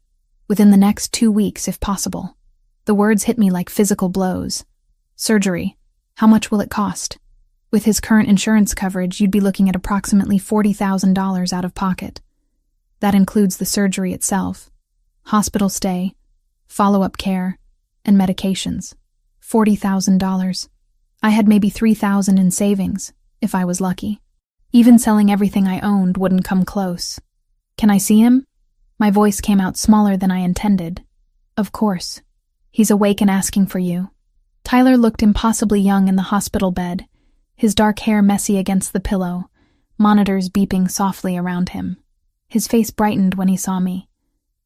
within the next 2 weeks if possible. The words hit me like physical blows. Surgery. How much will it cost? With his current insurance coverage, you'd be looking at approximately $40,000 out of pocket. That includes the surgery itself, hospital stay, follow-up care, and medications. $40,000. I had maybe $3,000 in savings, if I was lucky. Even selling everything I owned wouldn't come close. Can I see him? My voice came out smaller than I intended. Of course. He's awake and asking for you. Tyler looked impossibly young in the hospital bed, his dark hair messy against the pillow, monitors beeping softly around him. His face brightened when he saw me,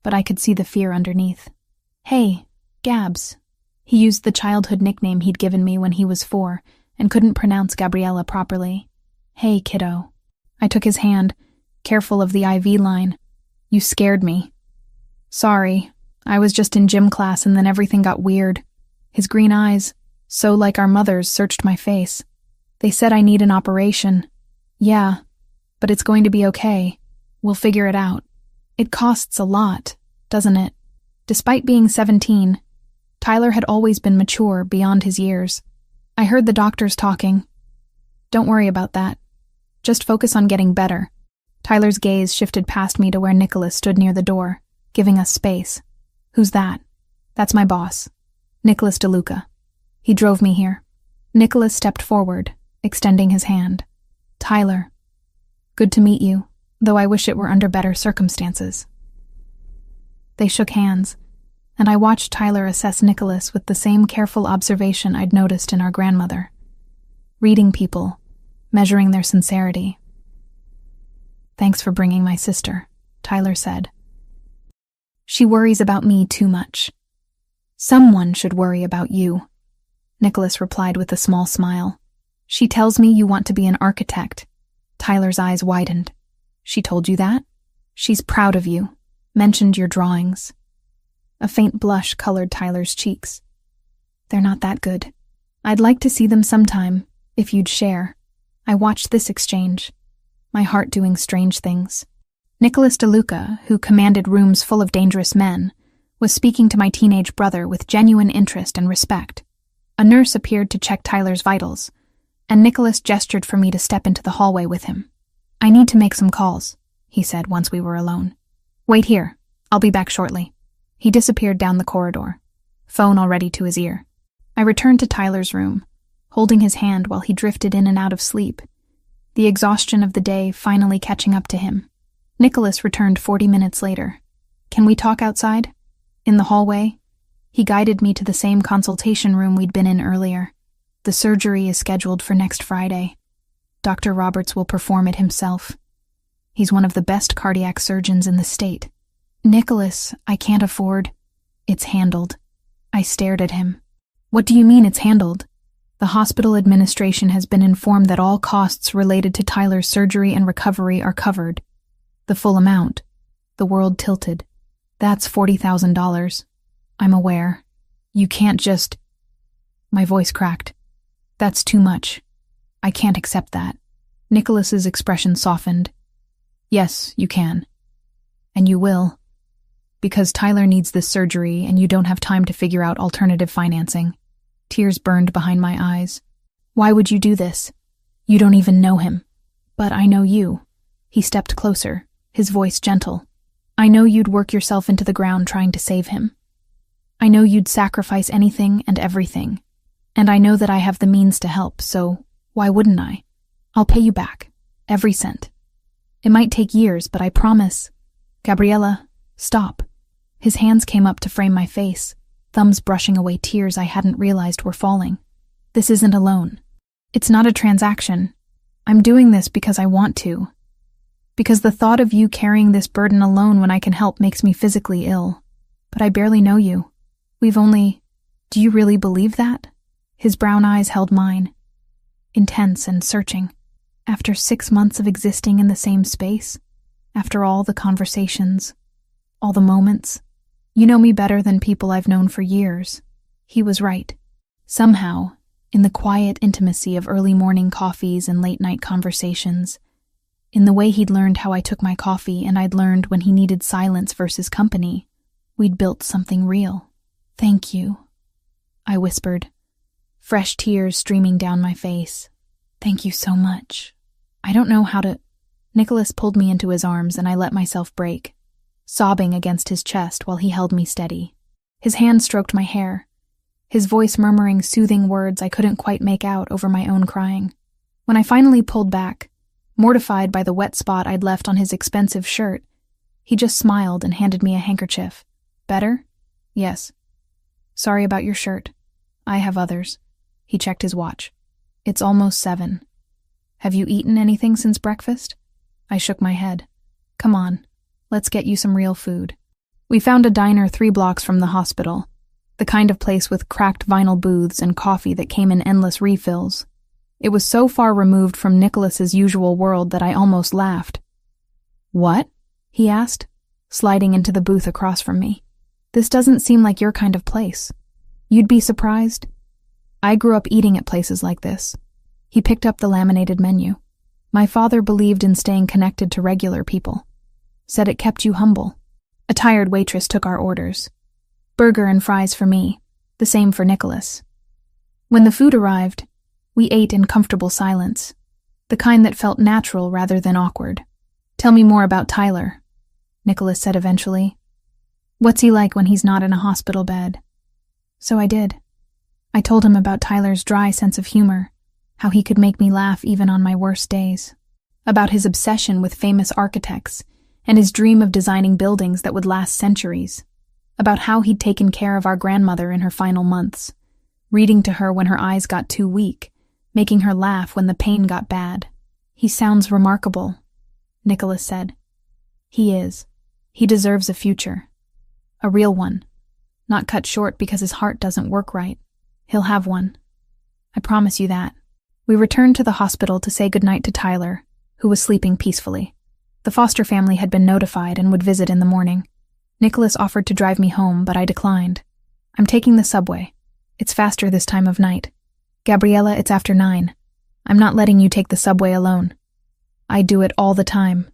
but I could see the fear underneath. Hey, Gabs. He used the childhood nickname he'd given me when he was 4 and couldn't pronounce Gabriella properly. Hey, kiddo. I took his hand, careful of the IV line. You scared me. Sorry, I was just in gym class and then everything got weird. His green eyes, so like our mother's, searched my face. They said I need an operation. Yeah, but it's going to be okay. We'll figure it out. It costs a lot, doesn't it? Despite being 17, Tyler had always been mature beyond his years. I heard the doctors talking. Don't worry about that. Just focus on getting better. Tyler's gaze shifted past me to where Nicholas stood near the door, giving us space. Who's that? That's my boss, Nicholas DeLuca. He drove me here. Nicholas stepped forward, extending his hand. Tyler. Good to meet you, though I wish it were under better circumstances. They shook hands, and I watched Tyler assess Nicholas with the same careful observation I'd noticed in our grandmother. Reading people, measuring their sincerity. Thanks for bringing my sister, Tyler said. She worries about me too much. Someone should worry about you, Nicholas replied with a small smile. She tells me you want to be an architect. Tyler's eyes widened. She told you that? She's proud of you. Mentioned your drawings. A faint blush colored Tyler's cheeks. They're not that good. I'd like to see them sometime, if you'd share. I watched this exchange, my heart doing strange things. Nicholas DeLuca, who commanded rooms full of dangerous men, was speaking to my teenage brother with genuine interest and respect. A nurse appeared to check Tyler's vitals, and Nicholas gestured for me to step into the hallway with him. I need to make some calls, he said once we were alone. Wait here. I'll be back shortly. He disappeared down the corridor, phone already to his ear. I returned to Tyler's room, holding his hand while he drifted in and out of sleep, the exhaustion of the day finally catching up to him. Nicholas returned 40 minutes later. Can we talk outside? In the hallway? He guided me to the same consultation room we'd been in earlier. The surgery is scheduled for next Friday. Dr. Roberts will perform it himself. He's one of the best cardiac surgeons in the state. Nicholas, I can't afford. It's handled. I stared at him. What do you mean it's handled? The hospital administration has been informed that all costs related to Tyler's surgery and recovery are covered. The full amount. The world tilted. That's $40,000. I'm aware. You can't just... My voice cracked. That's too much. I can't accept that. Nicholas's expression softened. Yes, you can. And you will. Because Tyler needs this surgery and you don't have time to figure out alternative financing. Tears burned behind my eyes. Why would you do this? You don't even know him. But I know you. He stepped closer, his voice gentle. I know you'd work yourself into the ground trying to save him. I know you'd sacrifice anything and everything. And I know that I have the means to help, so why wouldn't I? I'll pay you back. Every cent. It might take years, but I promise. Gabriella, stop. His hands came up to frame my face, thumbs brushing away tears I hadn't realized were falling. This isn't a loan. It's not a transaction. I'm doing this because I want to. Because the thought of you carrying this burden alone when I can help makes me physically ill. But I barely know you. Do you really believe that? His brown eyes held mine, intense and searching. After 6 months of existing in the same space, after all the conversations, all the moments, you know me better than people I've known for years. He was right. Somehow, in the quiet intimacy of early morning coffees and late-night conversations, in the way he'd learned how I took my coffee and I'd learned when he needed silence versus company, we'd built something real. Thank you, I whispered, fresh tears streaming down my face. Thank you so much. I don't know how to... Nicholas pulled me into his arms and I let myself break, sobbing against his chest while he held me steady. His hand stroked my hair, his voice murmuring soothing words I couldn't quite make out over my own crying. When I finally pulled back, mortified by the wet spot I'd left on his expensive shirt, he just smiled and handed me a handkerchief. Better? Yes. Sorry about your shirt. I have others. He checked his watch. It's almost 7. Have you eaten anything since breakfast? I shook my head. Come on, let's get you some real food. We found a diner 3 blocks from the hospital, the kind of place with cracked vinyl booths and coffee that came in endless refills. It was so far removed from Nicholas's usual world that I almost laughed. What? He asked, sliding into the booth across from me. This doesn't seem like your kind of place. You'd be surprised. I grew up eating at places like this. He picked up the laminated menu. My father believed in staying connected to regular people. Said it kept you humble. A tired waitress took our orders. Burger and fries for me, the same for Nicholas. When the food arrived, we ate in comfortable silence, the kind that felt natural rather than awkward. Tell me more about Tyler, Nicholas said eventually. What's he like when he's not in a hospital bed? So I did. I told him about Tyler's dry sense of humor, how he could make me laugh even on my worst days, about his obsession with famous architects and his dream of designing buildings that would last centuries, about how he'd taken care of our grandmother in her final months, reading to her when her eyes got too weak, making her laugh when the pain got bad. He sounds remarkable, Nicholas said. He is. He deserves a future. A real one. Not cut short because his heart doesn't work right. He'll have one. I promise you that. We returned to the hospital to say goodnight to Tyler, who was sleeping peacefully. The foster family had been notified and would visit in the morning. Nicholas offered to drive me home, but I declined. I'm taking the subway. It's faster this time of night. Gabriella, it's after 9. I'm not letting you take the subway alone. I do it all the time.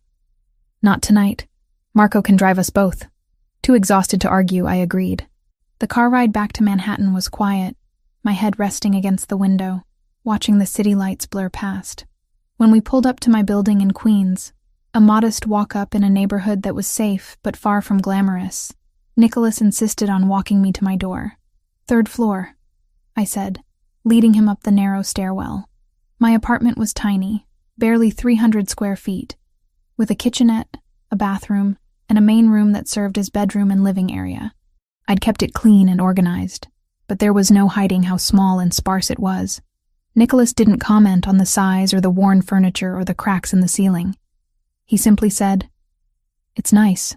Not tonight. Marco can drive us both. Too exhausted to argue, I agreed. The car ride back to Manhattan was quiet, my head resting against the window, watching the city lights blur past. When we pulled up to my building in Queens, a modest walk-up in a neighborhood that was safe but far from glamorous, Nicholas insisted on walking me to my door. 3rd floor, I said, leading him up the narrow stairwell. My apartment was tiny, barely 300 square feet, with a kitchenette, a bathroom, and a main room that served as bedroom and living area. I'd kept it clean and organized, but there was no hiding how small and sparse it was. Nicholas didn't comment on the size or the worn furniture or the cracks in the ceiling. He simply said, "It's nice.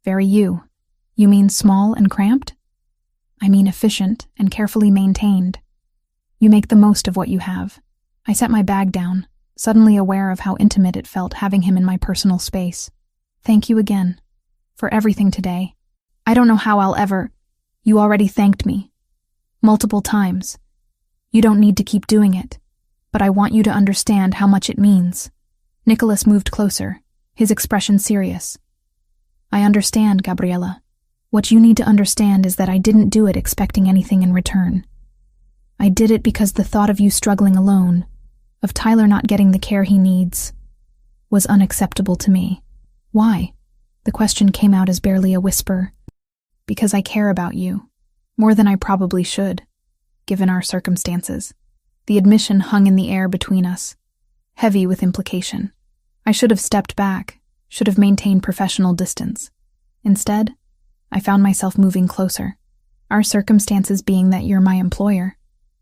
Very you. You mean small and cramped?" "I mean efficient and carefully maintained. You make the most of what you have." I set my bag down, suddenly aware of how intimate it felt having him in my personal space. "Thank you again. For everything today. I don't know how I'll ever..." "You already thanked me. Multiple times. You don't need to keep doing it. But I want you to understand how much it means." Nicholas moved closer, his expression serious. "I understand, Gabriella. What you need to understand is that I didn't do it expecting anything in return. I did it because the thought of you struggling alone, of Tyler not getting the care he needs, was unacceptable to me." "Why?" The question came out as barely a whisper. "Because I care about you, more than I probably should, given our circumstances." The admission hung in the air between us, heavy with implication. I should have stepped back, should have maintained professional distance. Instead, I found myself moving closer, our circumstances being that you're my employer,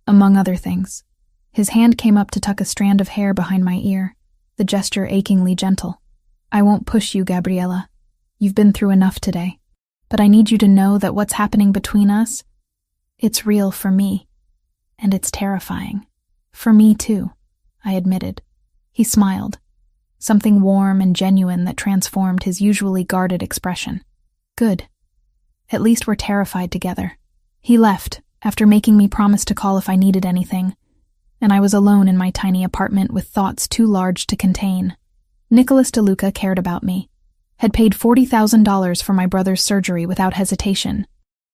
among other things. His hand came up to tuck a strand of hair behind my ear, the gesture achingly gentle. I won't push you, Gabriella. You've been through enough today. But I need you to know that what's happening between us, it's real for me. And it's terrifying. For me too, I admitted. He smiled, something warm and genuine that transformed his usually guarded expression. Good. At least we're terrified together. He left, after making me promise to call if I needed anything, and I was alone in my tiny apartment with thoughts too large to contain. Nicholas DeLuca cared about me, had paid $40,000 for my brother's surgery without hesitation,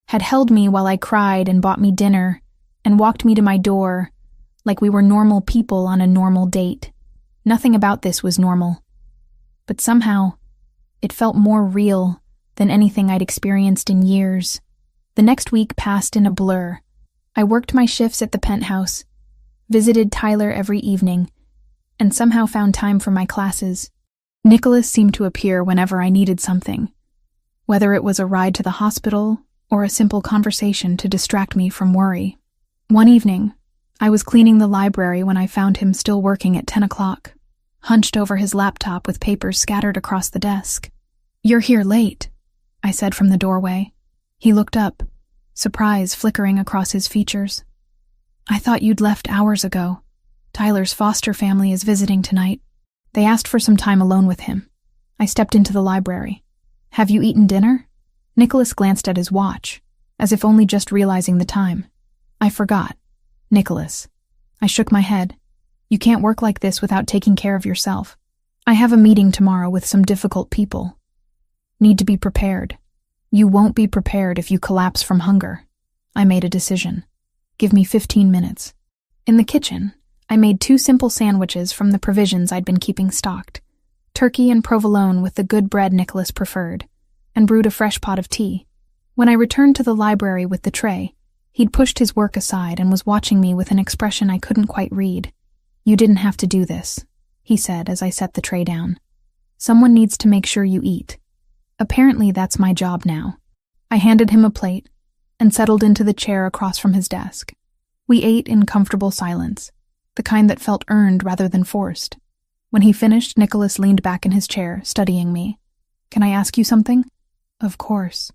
had held me while I cried and bought me dinner, and walked me to my door like we were normal people on a normal date. Nothing about this was normal. But somehow, it felt more real than anything I'd experienced in years. The next week passed in a blur. I worked my shifts at the penthouse, visited Tyler every evening, and somehow found time for my classes. Nicholas seemed to appear whenever I needed something, whether it was a ride to the hospital or a simple conversation to distract me from worry. One evening, I was cleaning the library when I found him still working at 10 o'clock, hunched over his laptop with papers scattered across the desk. "You're here late," I said from the doorway. He looked up, surprise flickering across his features. "I thought you'd left hours ago. Tyler's foster family is visiting tonight. They asked for some time alone with him." I stepped into the library. "Have you eaten dinner?" Nicholas glanced at his watch, as if only just realizing the time. "I forgot. Nicholas." I shook my head. "You can't work like this without taking care of yourself. I have a meeting tomorrow with some difficult people. Need to be prepared. You won't be prepared if you collapse from hunger." I made a decision. "Give me 15 minutes. In the kitchen, I made 2 simple sandwiches from the provisions I'd been keeping stocked, turkey and provolone with the good bread Nicholas preferred, and brewed a fresh pot of tea. When I returned to the library with the tray, he'd pushed his work aside and was watching me with an expression I couldn't quite read. "You didn't have to do this," he said as I set the tray down. "Someone needs to make sure you eat. Apparently that's my job now." I handed him a plate and settled into the chair across from his desk. We ate in comfortable silence, the kind that felt earned rather than forced. When he finished, Nicholas leaned back in his chair, studying me. "Can I ask you something?" "Of course."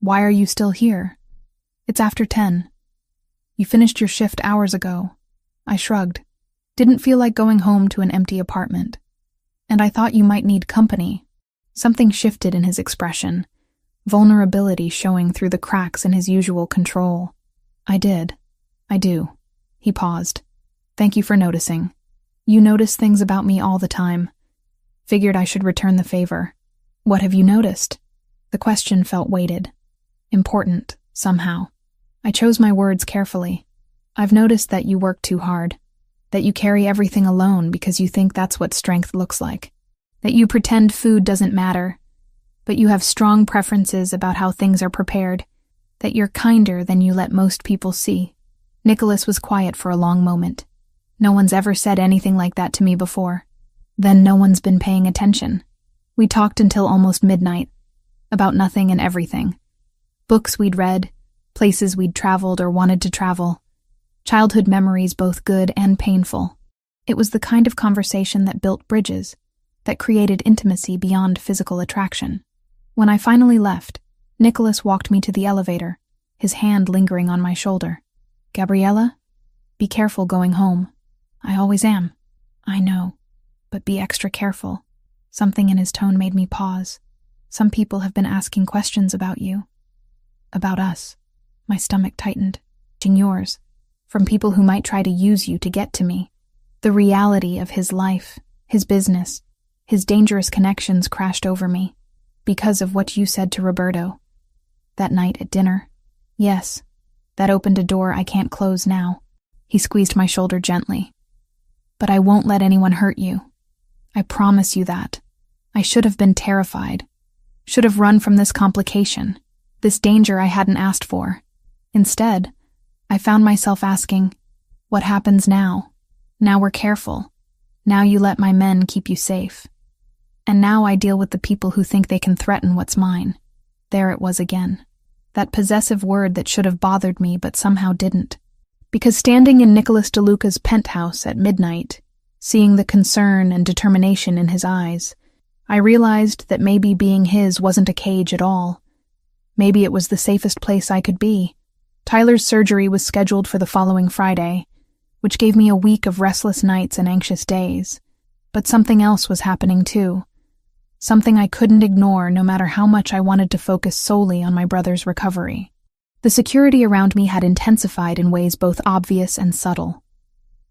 "Why are you still here?" "It's after 10. You finished your shift hours ago." I shrugged. Didn't feel like going home to an empty apartment. "And I thought you might need company." Something shifted in his expression, vulnerability showing through the cracks in his usual control. "I did. I do." He paused. "Thank you for noticing. You notice things about me all the time. Figured I should return the favor." "What have you noticed?" The question felt weighted. Important, somehow. I chose my words carefully. "I've noticed that you work too hard. That you carry everything alone because you think that's what strength looks like. That you pretend food doesn't matter, but you have strong preferences about how things are prepared. That you're kinder than you let most people see." Nicholas was quiet for a long moment. No one's ever said anything like that to me before. Then no one's been paying attention. We talked until almost midnight, about nothing and everything. Books we'd read, places we'd traveled or wanted to travel, childhood memories both good and painful. It was the kind of conversation that built bridges, that created intimacy beyond physical attraction. When I finally left, Nicholas walked me to the elevator, his hand lingering on my shoulder. "Gabriella, be careful going home." "I always am." "I know, but be extra careful." Something in his tone made me pause. "Some people have been asking questions about you." "About us." My stomach tightened. "Yours. From people who might try to use you to get to me." The reality of his life, his business, his dangerous connections crashed over me. "Because of what you said to Roberto. That night at dinner." "Yes. That opened a door I can't close now." He squeezed my shoulder gently. "But I won't let anyone hurt you. I promise you that. I should have been terrified. Should have run from this complication, this danger I hadn't asked for. Instead, I found myself asking, what happens now? Now we're careful. Now you let my men keep you safe. And now I deal with the people who think they can threaten what's mine." There it was again. That possessive word that should have bothered me but somehow didn't. Because standing in Nicholas DeLuca's penthouse at midnight, seeing the concern and determination in his eyes, I realized that maybe being his wasn't a cage at all. Maybe it was the safest place I could be. Tyler's surgery was scheduled for the following Friday, which gave me a week of restless nights and anxious days. But something else was happening too. Something I couldn't ignore no matter how much I wanted to focus solely on my brother's recovery. The security around me had intensified in ways both obvious and subtle.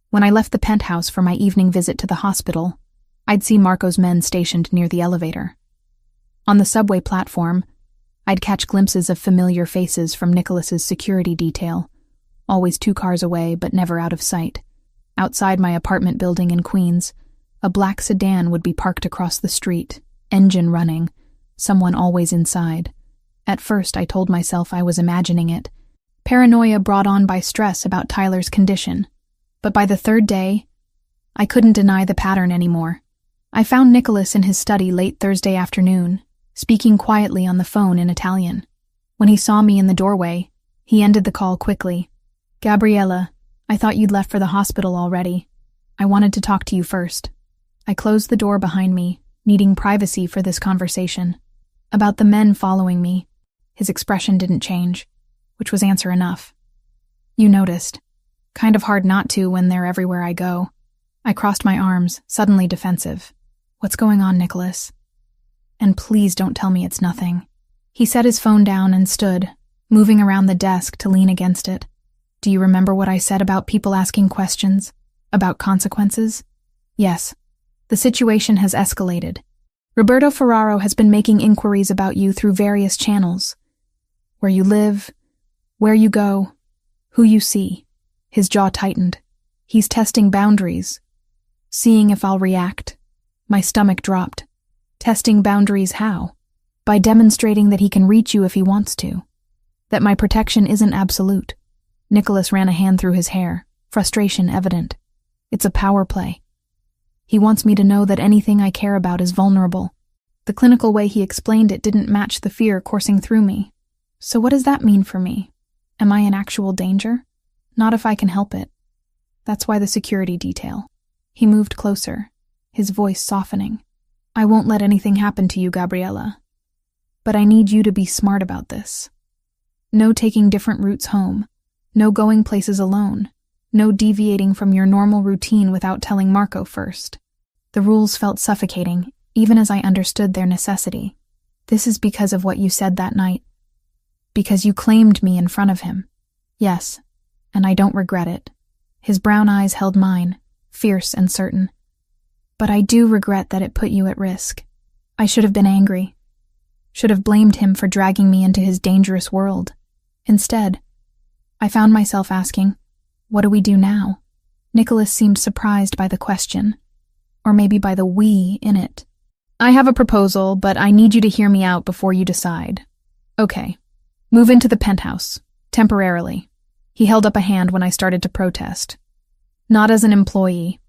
When I left the penthouse for my evening visit to the hospital, I'd see Marco's men stationed near the elevator. On the subway platform, I'd catch glimpses of familiar faces from Nicholas's security detail, always 2 cars away but never out of sight. Outside my apartment building in Queens, a black sedan would be parked across the street, engine running, someone always inside. At first, I told myself I was imagining it, paranoia brought on by stress about Tyler's condition. But by the 3rd day, I couldn't deny the pattern anymore. I found Nicholas in his study late Thursday afternoon, speaking quietly on the phone in Italian. When he saw me in the doorway, he ended the call quickly. "Gabriella, I thought you'd left for the hospital already. I wanted to talk to you first." I closed the door behind me, needing privacy for this conversation. About the men following me, his expression didn't change, which was answer enough. "You noticed. Kind of hard not to when they're everywhere I go." I crossed my arms, suddenly defensive. "What's going on, Nicholas? And please don't tell me it's nothing." He set his phone down and stood, moving around the desk to lean against it. "Do you remember what I said about people asking questions? About consequences?" "Yes. The situation has escalated. Roberto Ferraro has been making inquiries about you through various channels. Where you live, where you go, who you see." His jaw tightened. "He's testing boundaries, seeing if I'll react." My stomach dropped. Testing boundaries how? By demonstrating that he can reach you if he wants to. That my protection isn't absolute. Nicholas ran a hand through his hair, frustration evident. "It's a power play. He wants me to know that anything I care about is vulnerable." The clinical way he explained it didn't match the fear coursing through me. So what does that mean for me? Am I in actual danger? Not if I can help it. That's why the security detail. He moved closer, his voice softening. "I won't let anything happen to you, Gabriella. But I need you to be smart about this. No taking different routes home. No going places alone. No deviating from your normal routine without telling Marco first." The rules felt suffocating, even as I understood their necessity. "This is because of what you said that night. Because you claimed me in front of him." "Yes, and I don't regret it." His brown eyes held mine, fierce and certain. "But I do regret that it put you at risk. I should have been angry. Should have blamed him for dragging me into his dangerous world. Instead, I found myself asking, what do we do now?" Nicholas seemed surprised by the question, or maybe by the "we" in it. "I have a proposal, but I need you to hear me out before you decide." "Okay. Move into the penthouse, temporarily." He held up a hand when I started to protest. "Not as an employee.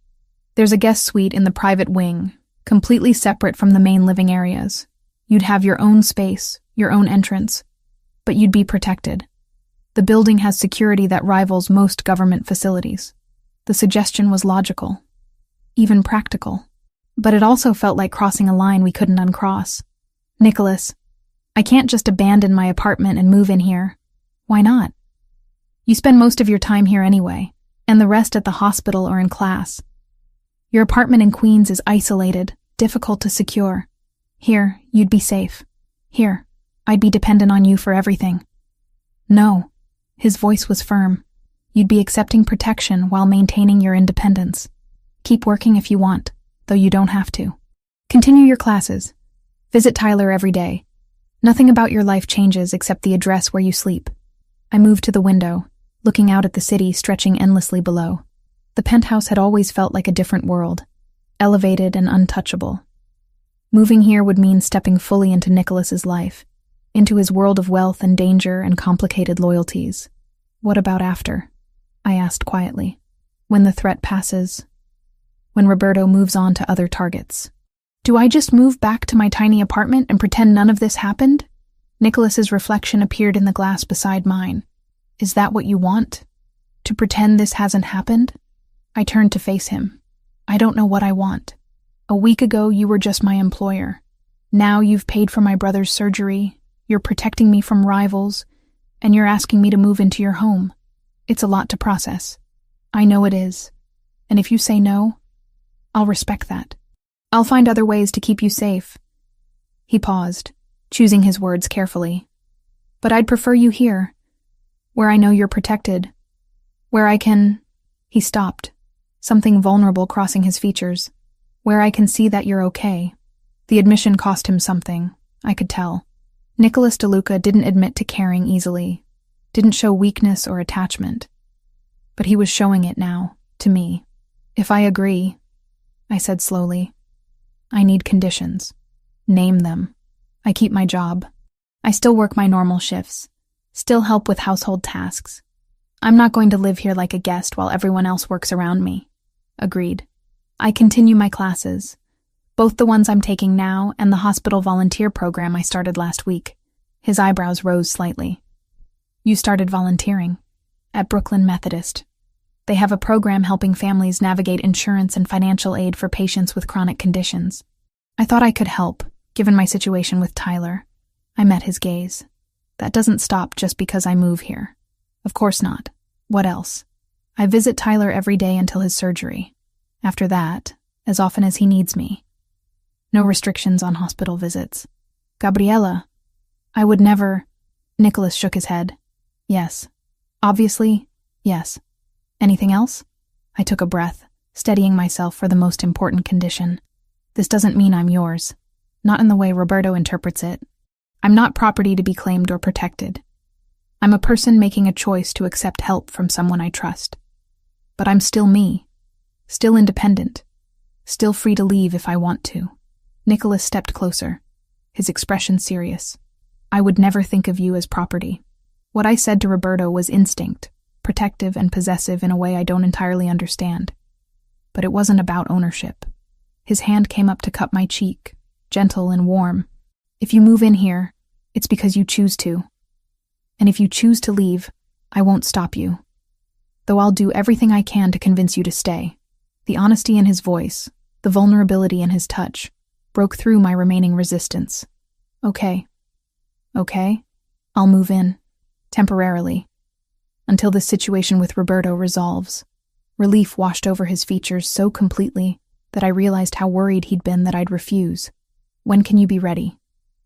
There's a guest suite in the private wing, completely separate from the main living areas. You'd have your own space, your own entrance, but you'd be protected. The building has security that rivals most government facilities." The suggestion was logical, even practical, but it also felt like crossing a line we couldn't uncross. "Nicholas, I can't just abandon my apartment and move in here." "Why not? You spend most of your time here anyway, and the rest at the hospital or in class. Your apartment in Queens is isolated, difficult to secure. Here, you'd be safe. Here, I'd be dependent on you for everything." "No." His voice was firm. "You'd be accepting protection while maintaining your independence. Keep working if you want, though you don't have to. Continue your classes. Visit Tyler every day. Nothing about your life changes except the address where you sleep." I moved to the window, looking out at the city stretching endlessly below. The penthouse had always felt like a different world, elevated and untouchable. Moving here would mean stepping fully into Nicholas's life, into his world of wealth and danger and complicated loyalties. "What about after?" I asked quietly. "When the threat passes? When Roberto moves on to other targets? Do I just move back to my tiny apartment and pretend none of this happened?" Nicholas's reflection appeared in the glass beside mine. "Is that what you want? To pretend this hasn't happened?" I turned to face him. "I don't know what I want." A week ago, you were just my employer. Now you've paid for my brother's surgery, you're protecting me from rivals, and you're asking me to move into your home. It's a lot to process. I know it is. And if you say no, I'll respect that. I'll find other ways to keep you safe. He paused, choosing his words carefully. But I'd prefer you here, where I know you're protected, where I can... He stopped, something vulnerable crossing his features. Where I can see that you're okay. The admission cost him something, I could tell. Nicholas DeLuca didn't admit to caring easily, didn't show weakness or attachment. But he was showing it now, to me. If I agree, I said slowly, I need conditions. Name them. I keep my job. I still work my normal shifts, still help with household tasks. I'm not going to live here like a guest while everyone else works around me. Agreed. I continue my classes, both the ones I'm taking now and the hospital volunteer program I started last week. His eyebrows rose slightly. You started volunteering at Brooklyn Methodist. They have a program helping families navigate insurance and financial aid for patients with chronic conditions. I thought I could help, given my situation with Tyler. I met his gaze. That doesn't stop just because I move here. Of course not. What else? I visit Tyler every day until his surgery. After that, as often as he needs me. No restrictions on hospital visits. Gabriella, I would never... Nicholas shook his head. Yes. Obviously, yes. Anything else? I took a breath, steadying myself for the most important condition. This doesn't mean I'm yours. Not in the way Roberto interprets it. I'm not property to be claimed or protected. I'm a person making a choice to accept help from someone I trust. But I'm still me. Still independent. Still free to leave if I want to. Nicholas stepped closer, his expression serious. I would never think of you as property. What I said to Roberto was instinct, protective and possessive in a way I don't entirely understand. But it wasn't about ownership. His hand came up to cup my cheek, gentle and warm. If you move in here, it's because you choose to. And if you choose to leave, I won't stop you. Though I'll do everything I can to convince you to stay. The honesty in his voice, the vulnerability in his touch, broke through my remaining resistance. Okay. Okay? I'll move in. Temporarily. Until this situation with Roberto resolves. Relief washed over his features so completely that I realized how worried he'd been that I'd refuse. When can you be ready?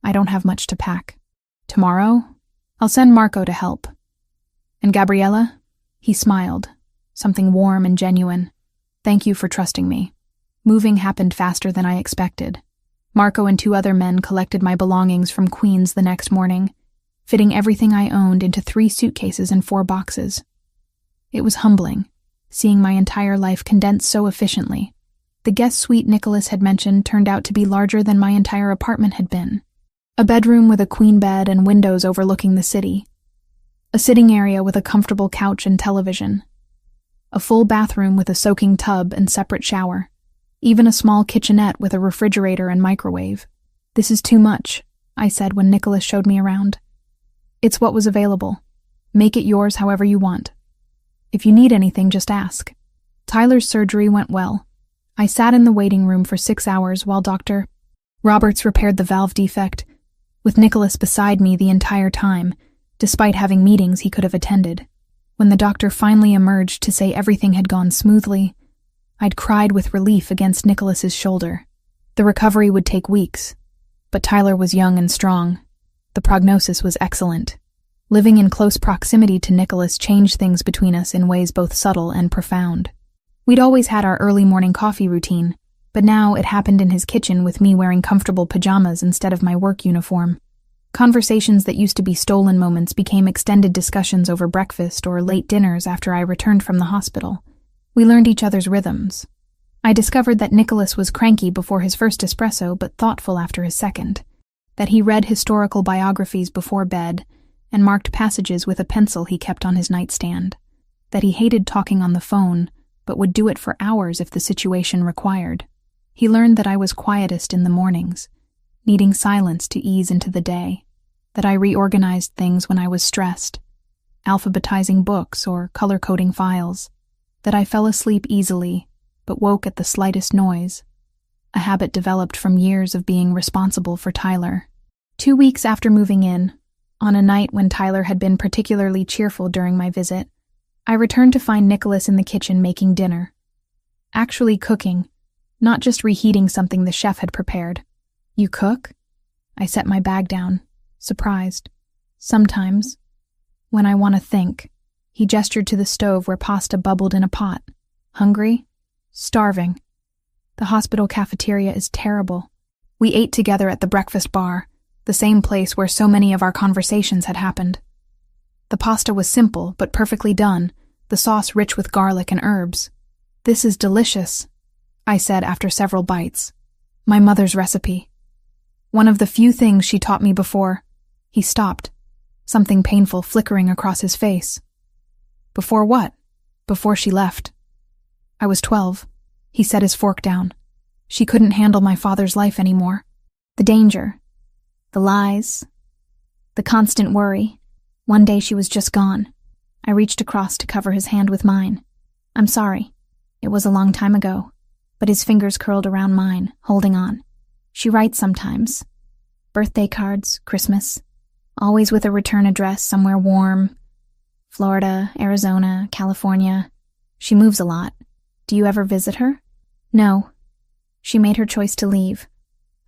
I don't have much to pack. Tomorrow? I'll send Marco to help. And Gabriella? He smiled, something warm and genuine. Thank you for trusting me. Moving happened faster than I expected. Marco and 2 other men collected my belongings from Queens the next morning, fitting everything I owned into 3 suitcases and 4 boxes. It was humbling, seeing my entire life condensed so efficiently. The guest suite Nicholas had mentioned turned out to be larger than my entire apartment had been. A bedroom with a queen bed and windows overlooking the city. A sitting area with a comfortable couch and television. A full bathroom with a soaking tub and separate shower. Even a small kitchenette with a refrigerator and microwave. This is too much, I said when Nicholas showed me around. It's what was available. Make it yours however you want. If you need anything, just ask. Tyler's surgery went well. I sat in the waiting room for 6 hours while Dr. Roberts repaired the valve defect, with Nicholas beside me the entire time, despite having meetings he could have attended. When the doctor finally emerged to say everything had gone smoothly, I'd cried with relief against Nicholas's shoulder. The recovery would take weeks, but Tyler was young and strong. The prognosis was excellent. Living in close proximity to Nicholas changed things between us in ways both subtle and profound. We'd always had our early morning coffee routine, but now it happened in his kitchen with me wearing comfortable pajamas instead of my work uniform. Conversations that used to be stolen moments became extended discussions over breakfast or late dinners after I returned from the hospital. We learned each other's rhythms. I discovered that Nicholas was cranky before his first espresso but thoughtful after his second, that he read historical biographies before bed and marked passages with a pencil he kept on his nightstand, that he hated talking on the phone but would do it for hours if the situation required. He learned that I was quietest in the mornings, needing silence to ease into the day, that I reorganized things when I was stressed, alphabetizing books or color-coding files, that I fell asleep easily but woke at the slightest noise. a habit developed from years of being responsible for Tyler. 2 weeks after moving in, on a night when Tyler had been particularly cheerful during my visit, I returned to find Nicholas in the kitchen making dinner. Actually cooking, not just reheating something the chef had prepared. "You cook?" I set my bag down, surprised. "Sometimes. When I want to think." He gestured to the stove where pasta bubbled in a pot. "Hungry?" "Starving. The hospital cafeteria is terrible." We ate together at the breakfast bar, the same place where so many of our conversations had happened. The pasta was simple but perfectly done, the sauce rich with garlic and herbs. "This is delicious," I said after several bites. "My mother's recipe. One of the few things she taught me before." He stopped, something painful flickering across his face. "Before what?" "Before she left. I was 12. He set his fork down. She couldn't handle my father's life anymore. The danger, the lies, the constant worry. One day she was just gone." I reached across to cover his hand with mine. "I'm sorry. It was a long time ago." But his fingers curled around mine, holding on. "She writes sometimes. Birthday cards, Christmas. Always with a return address somewhere warm. Florida, Arizona, California. She moves a lot. Do you ever visit her?" "No. She made her choice to leave.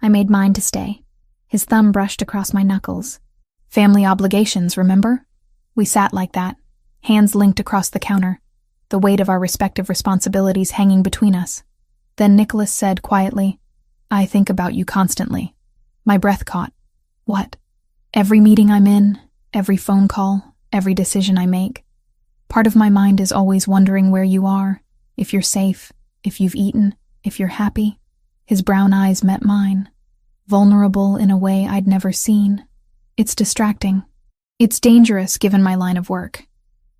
I made mine to stay." His thumb brushed across my knuckles. "Family obligations, remember?" We sat like that, hands linked across the counter, the weight of our respective responsibilities hanging between us. Then Nicholas said quietly, "I think about you constantly." My breath caught. "What?" "Every meeting I'm in, every phone call, every decision I make. Part of my mind is always wondering where you are, if you're safe, if you've eaten, if you're happy." His brown eyes met mine, vulnerable in a way I'd never seen. "It's distracting. It's dangerous given my line of work.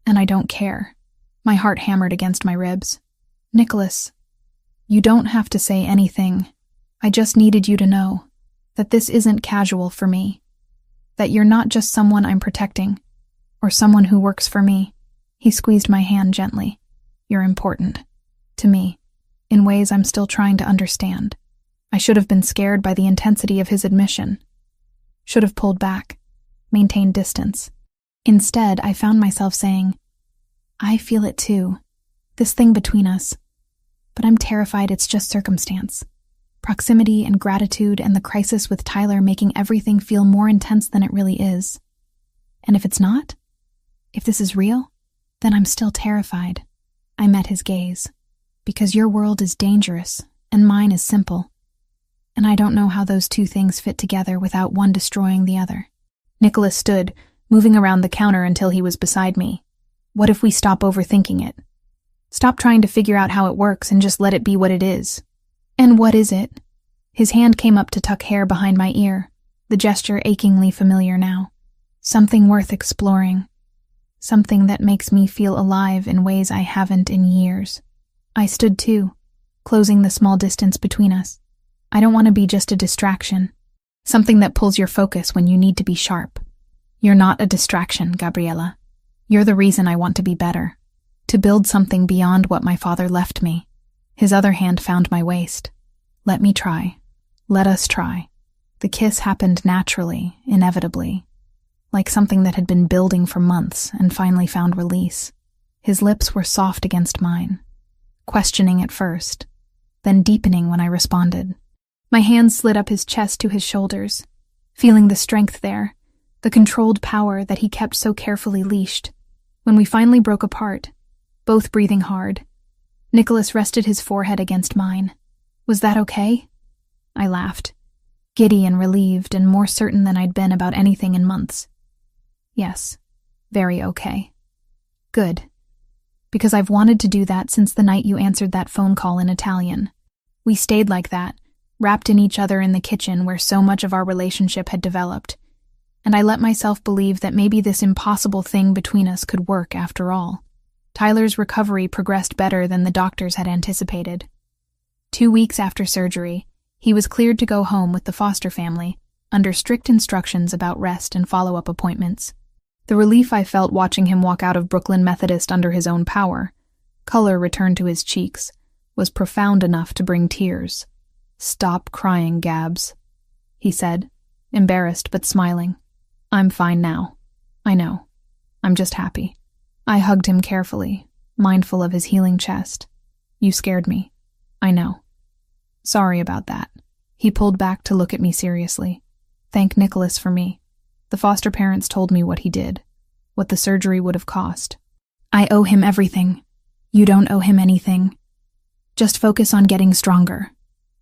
And I don't care." My heart hammered against my ribs. "Nicholas, you don't have to say anything. I just needed you to know that this isn't casual for me. That you're not just someone I'm protecting, or someone who works for me." He squeezed my hand gently. "You're important. To me. In ways I'm still trying to understand." I should have been scared by the intensity of his admission. Should have pulled back, maintained distance. Instead, I found myself saying, "I feel it too. This thing between us. But I'm terrified it's just circumstance. Proximity and gratitude and the crisis with Tyler making everything feel more intense than it really is. And if it's not? If this is real? Then I'm still terrified." I met his gaze. "Because your world is dangerous, and mine is simple. And I don't know how those two things fit together without one destroying the other." Nicholas stood, moving around the counter until he was beside me. "What if we stop overthinking it? Stop trying to figure out how it works and just let it be what it is." "And what is it?" His hand came up to tuck hair behind my ear, the gesture achingly familiar now. "Something worth exploring. Something that makes me feel alive in ways I haven't in years." I stood too, closing the small distance between us. "I don't want to be just a distraction. Something that pulls your focus when you need to be sharp." "You're not a distraction, Gabriella. You're the reason I want to be better. To build something beyond what my father left me." His other hand found my waist. "Let me try. Let us try." The kiss happened naturally, inevitably, like something that had been building for months and finally found release. His lips were soft against mine, questioning at first, then deepening when I responded. My hands slid up his chest to his shoulders, feeling the strength there, the controlled power that he kept so carefully leashed. When we finally broke apart, both breathing hard, Nicholas rested his forehead against mine. "Was that okay?" I laughed, giddy and relieved and more certain than I'd been about anything in months. "Yes, very okay." "Good. Because I've wanted to do that since the night you answered that phone call in Italian." We stayed like that, wrapped in each other in the kitchen where so much of our relationship had developed, and I let myself believe that maybe this impossible thing between us could work after all. Tyler's recovery progressed better than the doctors had anticipated. 2 weeks after surgery, he was cleared to go home with the foster family, under strict instructions about rest and follow-up appointments. The relief I felt watching him walk out of Brooklyn Methodist under his own power, color returned to his cheeks, was profound enough to bring tears. "Stop crying, Gabs," he said, embarrassed but smiling. "I'm fine now. I know. I'm just happy." I hugged him carefully, mindful of his healing chest. "You scared me. I know. Sorry about that." He pulled back to look at me seriously. "Thank Nicholas for me. The foster parents told me what he did, what the surgery would have cost. I owe him everything. You don't owe him anything. Just focus on getting stronger."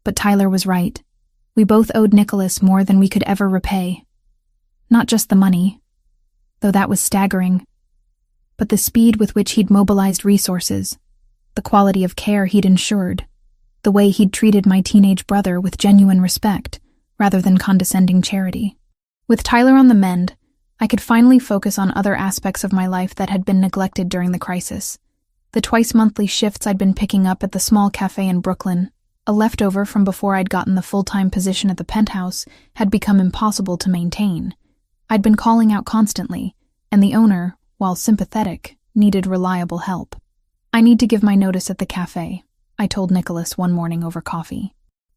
But Tyler was right. We both owed Nicholas more than we could ever repay. Not just the money, though that was staggering, but the speed with which he'd mobilized resources, the quality of care he'd ensured, the way he'd treated my teenage brother with genuine respect, rather than condescending charity. With Tyler on the mend, I could finally focus on other aspects of my life that had been neglected during the crisis. The twice-monthly shifts I'd been picking up at the small cafe in Brooklyn, a leftover from before I'd gotten the full-time position at the penthouse, had become impossible to maintain. I'd been calling out constantly, and the owner, while sympathetic, needed reliable help. "I need to give my notice at the cafe," I told Nicholas one morning over coffee.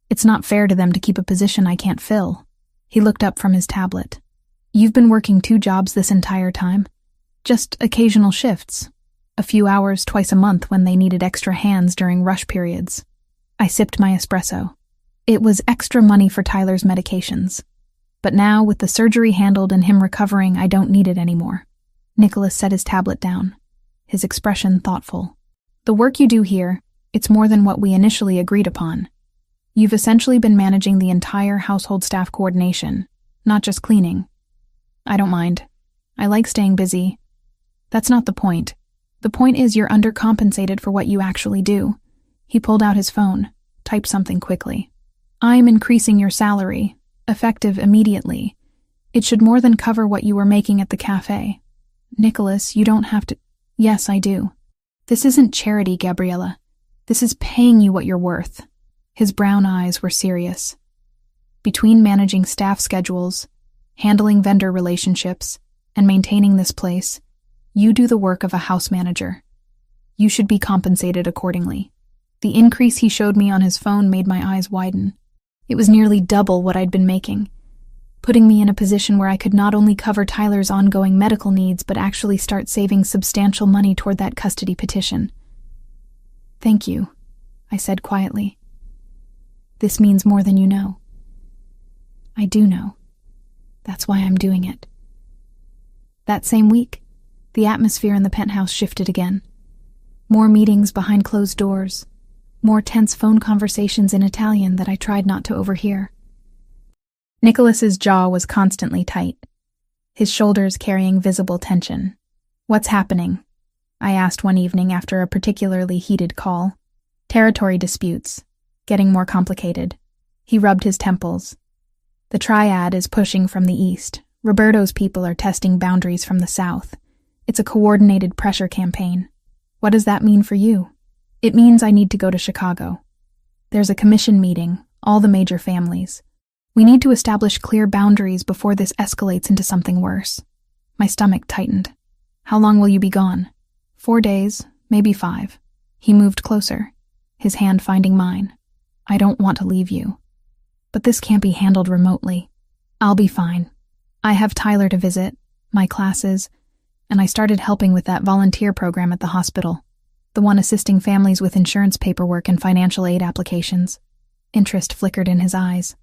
"It's not fair to them to keep a position I can't fill." He looked up from his tablet. "You've been working 2 jobs this entire time? Just occasional shifts. A few hours twice a month when they needed extra hands during rush periods." I sipped my espresso. It was extra money for Tyler's medications. But now, with the surgery handled and him recovering, I don't need it anymore. Nicholas set his tablet down, his expression thoughtful. "The work you do here, it's more than what we initially agreed upon. You've essentially been managing the entire household staff coordination, not just cleaning. I don't mind. I like staying busy. That's not the point. The point is you're undercompensated for what you actually do." He pulled out his phone, typed something quickly. "I'm increasing your salary, effective immediately. It should more than cover what you were making at the cafe." "Nicholas, you don't have to—" "Yes, I do. This isn't charity, Gabriella. This is paying you what you're worth." His brown eyes were serious. "Between managing staff schedules, handling vendor relationships, and maintaining this place, you do the work of a house manager. You should be compensated accordingly." The increase he showed me on his phone made my eyes widen. It was nearly double what I'd been making, putting me in a position where I could not only cover Tyler's ongoing medical needs but actually start saving substantial money toward that custody petition. "Thank you," I said quietly. "This means more than you know." "I do know. That's why I'm doing it." That same week, the atmosphere in the penthouse shifted again. More meetings behind closed doors, more tense phone conversations in Italian that I tried not to overhear. Nicholas's jaw was constantly tight, his shoulders carrying visible tension. "What's happening?" I asked one evening after a particularly heated call. "Territory disputes, getting more complicated." He rubbed his temples. "The triad is pushing from the east. Roberto's people are testing boundaries from the south. It's a coordinated pressure campaign." "What does that mean for you?" "It means I need to go to Chicago. There's a commission meeting, all the major families. We need to establish clear boundaries before this escalates into something worse." My stomach tightened. "How long will you be gone?" 4 days, maybe 5. He moved closer, his hand finding mine. "I don't want to leave you. But this can't be handled remotely. I'll be fine. I have Tyler to visit, my classes, and I started helping with that volunteer program at the hospital, the one assisting families with insurance paperwork and financial aid applications." Interest flickered in his eyes.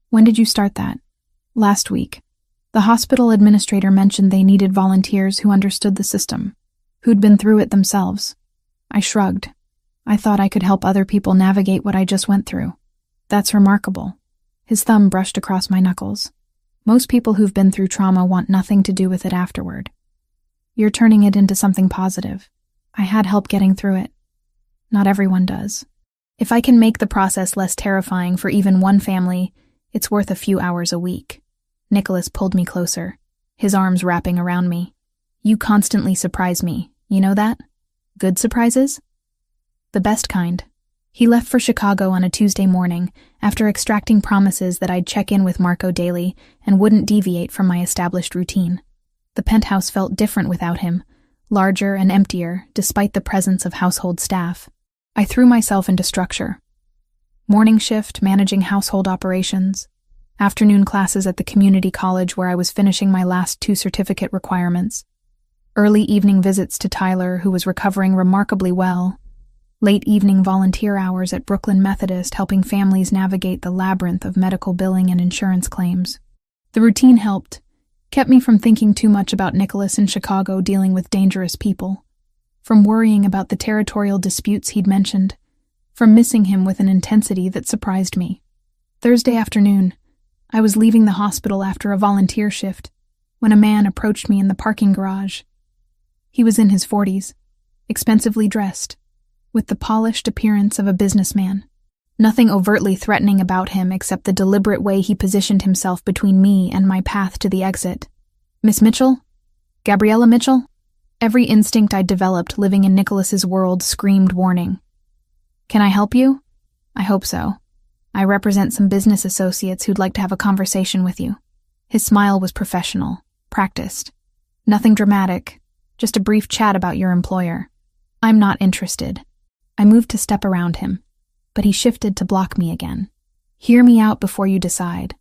"When did you start that?" "Last week. The hospital administrator mentioned they needed volunteers who understood the system, who'd been through it themselves." I shrugged. I thought I could help other people navigate what I just went through. "That's remarkable." His thumb brushed across my knuckles. "Most people who've been through trauma want nothing to do with it afterward. You're turning it into something positive. I had help getting through it. Not everyone does. If I can make the process less terrifying for even one family, it's worth a few hours a week." Nicholas pulled me closer, his arms wrapping around me. "You constantly surprise me, you know that? Good surprises?" "The best kind." He left for Chicago on a Tuesday morning, after extracting promises that I'd check in with Marco daily and wouldn't deviate from my established routine. The penthouse felt different without him, larger and emptier, despite the presence of household staff. I threw myself into structure. Morning shift, managing household operations. Afternoon classes at the community college where I was finishing my last 2 certificate requirements. Early evening visits to Tyler, who was recovering remarkably well. Late evening volunteer hours at Brooklyn Methodist helping families navigate the labyrinth of medical billing and insurance claims. The routine helped, kept me from thinking too much about Nicholas in Chicago dealing with dangerous people, from worrying about the territorial disputes he'd mentioned, from missing him with an intensity that surprised me. Thursday afternoon, I was leaving the hospital after a volunteer shift when a man approached me in the parking garage. He was in his 40s, expensively dressed, with the polished appearance of a businessman. Nothing overtly threatening about him except the deliberate way he positioned himself between me and my path to the exit. Miss Mitchell? Gabriella Mitchell? Every instinct I'd developed living in Nicholas's world screamed warning. Can I help you? I hope so. I represent some business associates who'd like to have a conversation with you. His smile was professional, practiced. Nothing dramatic, just a brief chat about your employer. I'm not interested. I moved to step around him, but he shifted to block me again. Hear me out before you decide.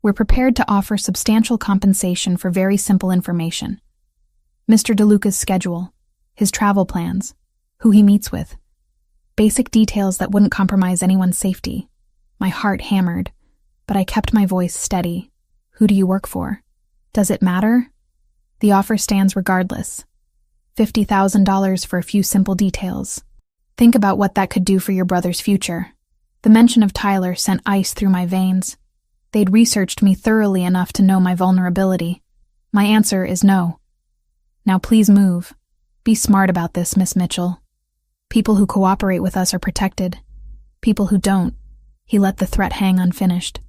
We're prepared to offer substantial compensation for very simple information. Mr. DeLuca's schedule, his travel plans, who he meets with. Basic details that wouldn't compromise anyone's safety. My heart hammered, but I kept my voice steady. Who do you work for? Does it matter? The offer stands regardless. $50,000 for a few simple details. Think about what that could do for your brother's future. The mention of Tyler sent ice through my veins. They'd researched me thoroughly enough to know my vulnerability. My answer is no. Now please move. Be smart about this, Miss Mitchell. People who cooperate with us are protected. People who don't. He let the threat hang unfinished.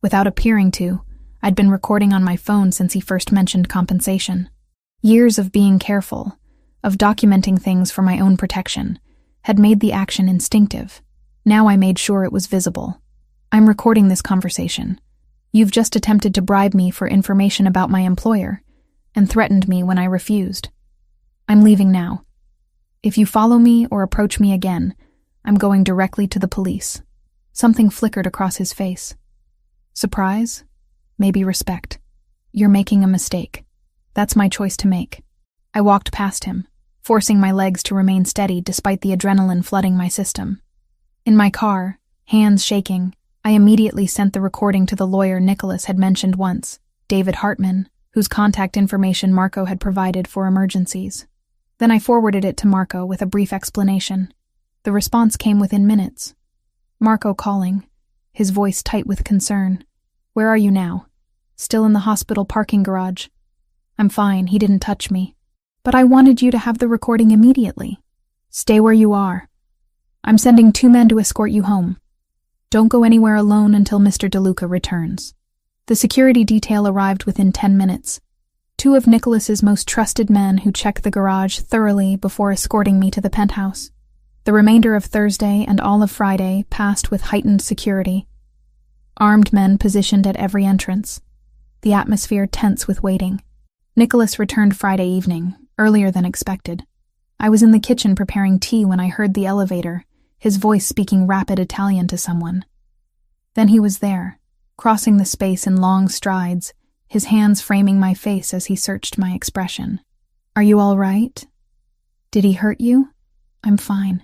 Without appearing to, I'd been recording on my phone since he first mentioned compensation. Years of being careful, of documenting things for my own protection, had made the action instinctive. Now I made sure it was visible. I'm recording this conversation. You've just attempted to bribe me for information about my employer, and threatened me when I refused. I'm leaving now. If you follow me or approach me again, I'm going directly to the police. Something flickered across his face. Surprise? Maybe respect. You're making a mistake. That's my choice to make. I walked past him, forcing my legs to remain steady despite the adrenaline flooding my system. In my car, hands shaking, I immediately sent the recording to the lawyer Nicholas had mentioned once, David Hartman, whose contact information Marco had provided for emergencies. Then I forwarded it to Marco with a brief explanation. The response came within minutes. Marco calling, his voice tight with concern. Where are you now? Still in the hospital parking garage. I'm fine, he didn't touch me. But I wanted you to have the recording immediately. Stay where you are. I'm sending 2 men to escort you home. Don't go anywhere alone until Mr. DeLuca returns. The security detail arrived within 10 minutes. 2 of Nicholas's most trusted men who checked the garage thoroughly before escorting me to the penthouse. The remainder of Thursday and all of Friday passed with heightened security. Armed men positioned at every entrance. The atmosphere tense with waiting. Nicholas returned Friday evening, earlier than expected. I was in the kitchen preparing tea when I heard the elevator, his voice speaking rapid Italian to someone. Then he was there, crossing the space in long strides, his hands framing my face as he searched my expression. Are you all right? Did he hurt you? I'm fine.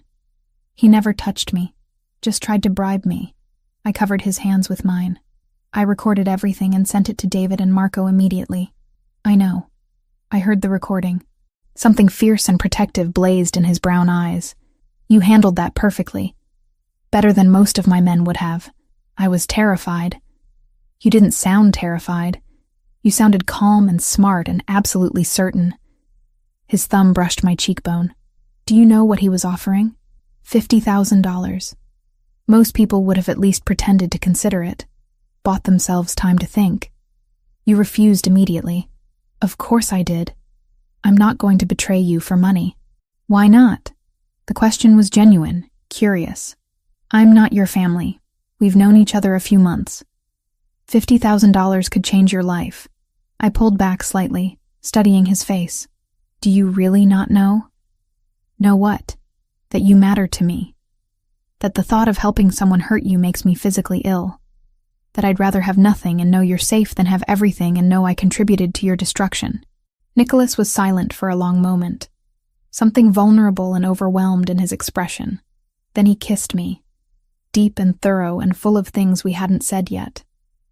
He never touched me, just tried to bribe me. I covered his hands with mine. I recorded everything and sent it to David and Marco immediately. I know. I heard the recording. Something fierce and protective blazed in his brown eyes. You handled that perfectly. Better than most of my men would have. I was terrified. You didn't sound terrified. You sounded calm and smart and absolutely certain. His thumb brushed my cheekbone. Do you know what he was offering? $50,000. Most people would have at least pretended to consider it, bought themselves time to think. You refused immediately. Of course I did. I'm not going to betray you for money. Why not? The question was genuine, curious. I'm not your family. We've known each other a few months. $50,000 could change your life. I pulled back slightly, studying his face. Do you really not know? Know what? That you matter to me. that the thought of helping someone hurt you makes me physically ill, that I'd rather have nothing and know you're safe than have everything and know I contributed to your destruction. Nicholas was silent for a long moment, something vulnerable and overwhelmed in his expression. Then he kissed me, deep and thorough and full of things we hadn't said yet.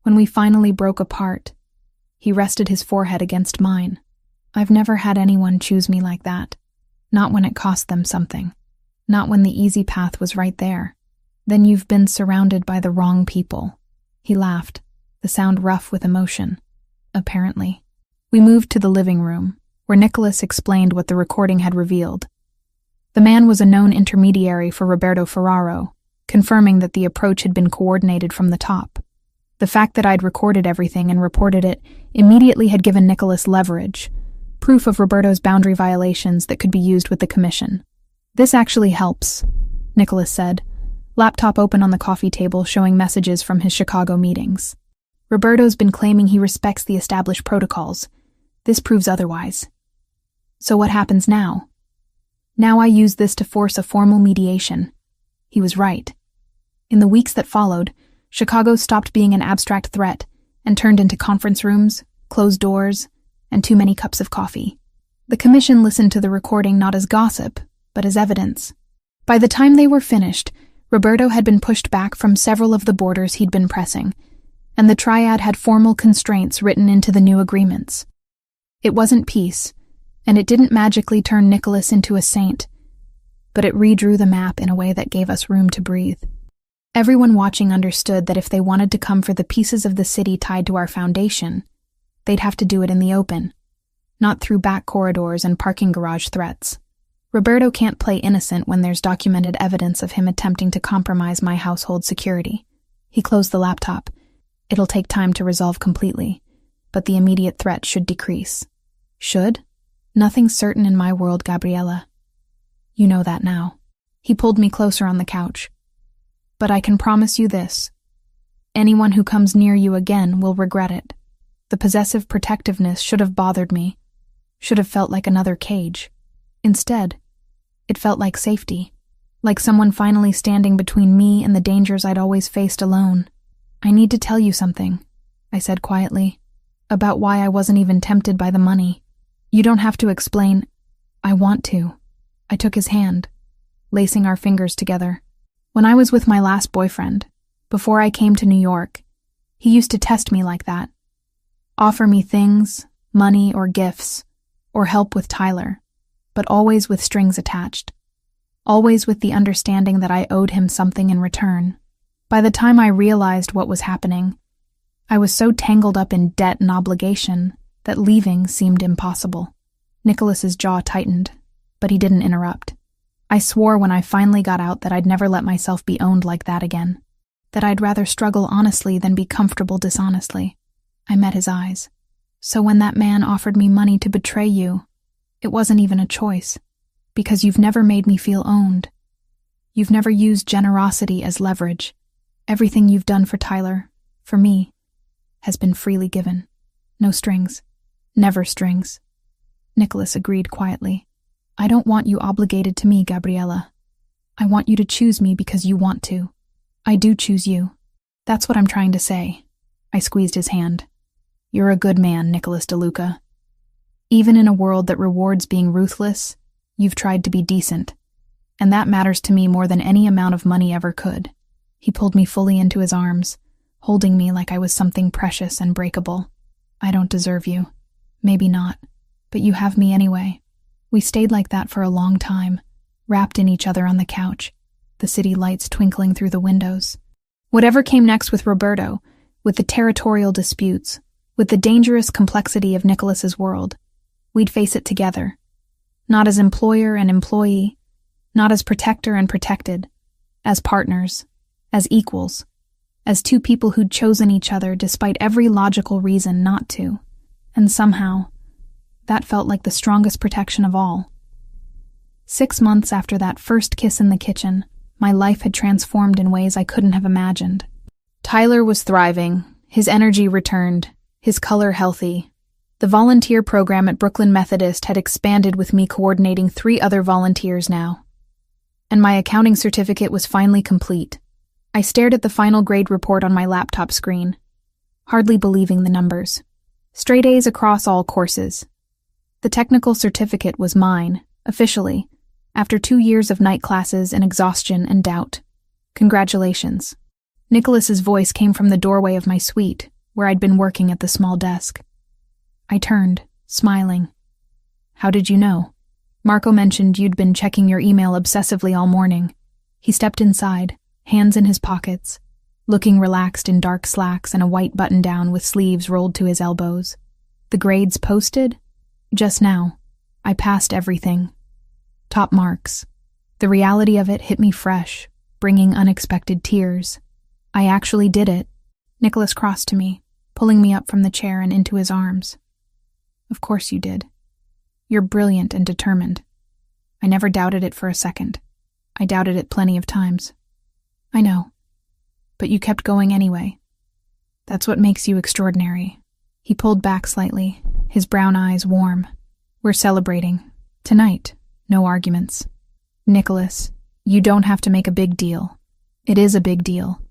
When we finally broke apart, he rested his forehead against mine. I've never had anyone choose me like that. Not when it cost them something. Not when the easy path was right there. Then you've been surrounded by the wrong people. He laughed, the sound rough with emotion. Apparently. We moved to the living room, where Nicholas explained what the recording had revealed. The man was a known intermediary for Roberto Ferraro, confirming that the approach had been coordinated from the top. The fact that I'd recorded everything and reported it immediately had given Nicholas leverage, proof of Roberto's boundary violations that could be used with the commission. This actually helps, Nicholas said, laptop open on the coffee table showing messages from his Chicago meetings. Roberto's been claiming he respects the established protocols. This proves otherwise. So what happens now? Now I use this to force a formal mediation. He was right. In the weeks that followed, Chicago stopped being an abstract threat and turned into conference rooms, closed doors, and too many cups of coffee. The commission listened to the recording not as gossip, but as evidence. By the time they were finished, Roberto had been pushed back from several of the borders he'd been pressing, and the triad had formal constraints written into the new agreements. It wasn't peace, and it didn't magically turn Nicholas into a saint, but it redrew the map in a way that gave us room to breathe. Everyone watching understood that if they wanted to come for the pieces of the city tied to our foundation, they'd have to do it in the open, not through back corridors and parking garage threats. Roberto can't play innocent when there's documented evidence of him attempting to compromise my household security. He closed the laptop. It'll take time to resolve completely, but the immediate threat should decrease. Should? Nothing's certain in my world, Gabriella. You know that now. He pulled me closer on the couch. But I can promise you this. Anyone who comes near you again will regret it. The possessive protectiveness should have bothered me, should have felt like another cage. Instead, it felt like safety, like someone finally standing between me and the dangers I'd always faced alone. I need to tell you something, I said quietly, about why I wasn't even tempted by the money. You don't have to explain. I want to. I took his hand, lacing our fingers together. When I was with my last boyfriend, before I came to New York, he used to test me like that. Offer me things, money or gifts, or help with Tyler, but always with strings attached. Always with the understanding that I owed him something in return. By the time I realized what was happening, I was so tangled up in debt and obligation that leaving seemed impossible. Nicholas's jaw tightened, but he didn't interrupt. I swore when I finally got out that I'd never let myself be owned like that again, that I'd rather struggle honestly than be comfortable dishonestly. I met his eyes. So when that man offered me money to betray you, it wasn't even a choice, because you've never made me feel owned. You've never used generosity as leverage. Everything you've done for Tyler, for me, has been freely given. No strings. Never strings. Nicholas agreed quietly. I don't want you obligated to me, Gabriella. I want you to choose me because you want to. I do choose you. That's what I'm trying to say. I squeezed his hand. You're a good man, Nicholas DeLuca. Even in a world that rewards being ruthless, you've tried to be decent. And that matters to me more than any amount of money ever could. He pulled me fully into his arms, holding me like I was something precious and breakable. I don't deserve you. Maybe not. But you have me anyway. We stayed like that for a long time, wrapped in each other on the couch, the city lights twinkling through the windows. Whatever came next with Roberto, with the territorial disputes, with the dangerous complexity of Nicholas's world, we'd face it together. Not as employer and employee, not as protector and protected, as partners, as equals, as two people who'd chosen each other despite every logical reason not to. And somehow, that felt like the strongest protection of all. 6 months after that first kiss in the kitchen, my life had transformed in ways I couldn't have imagined. Tyler was thriving, his energy returned, his color healthy. The volunteer program at Brooklyn Methodist had expanded with me coordinating 3 other volunteers now. And my accounting certificate was finally complete. I stared at the final grade report on my laptop screen, hardly believing the numbers. Straight A's across all courses. The technical certificate was mine, officially, after 2 years of night classes and exhaustion and doubt. Congratulations. Nicholas's voice came from the doorway of my suite, where I'd been working at the small desk. I turned, smiling. How did you know? Marco mentioned you'd been checking your email obsessively all morning. He stepped inside, hands in his pockets, looking relaxed in dark slacks and a white button-down with sleeves rolled to his elbows. The grades posted? Just now. I passed everything. Top marks. The reality of it hit me fresh, bringing unexpected tears. I actually did it. Nicholas crossed to me, pulling me up from the chair and into his arms. Of course you did. You're brilliant and determined. I never doubted it for a second. I doubted it plenty of times. I know. But you kept going anyway. That's what makes you extraordinary. He pulled back slightly, his brown eyes warm. We're celebrating. Tonight. No arguments. Nicholas, you don't have to make a big deal. It is a big deal.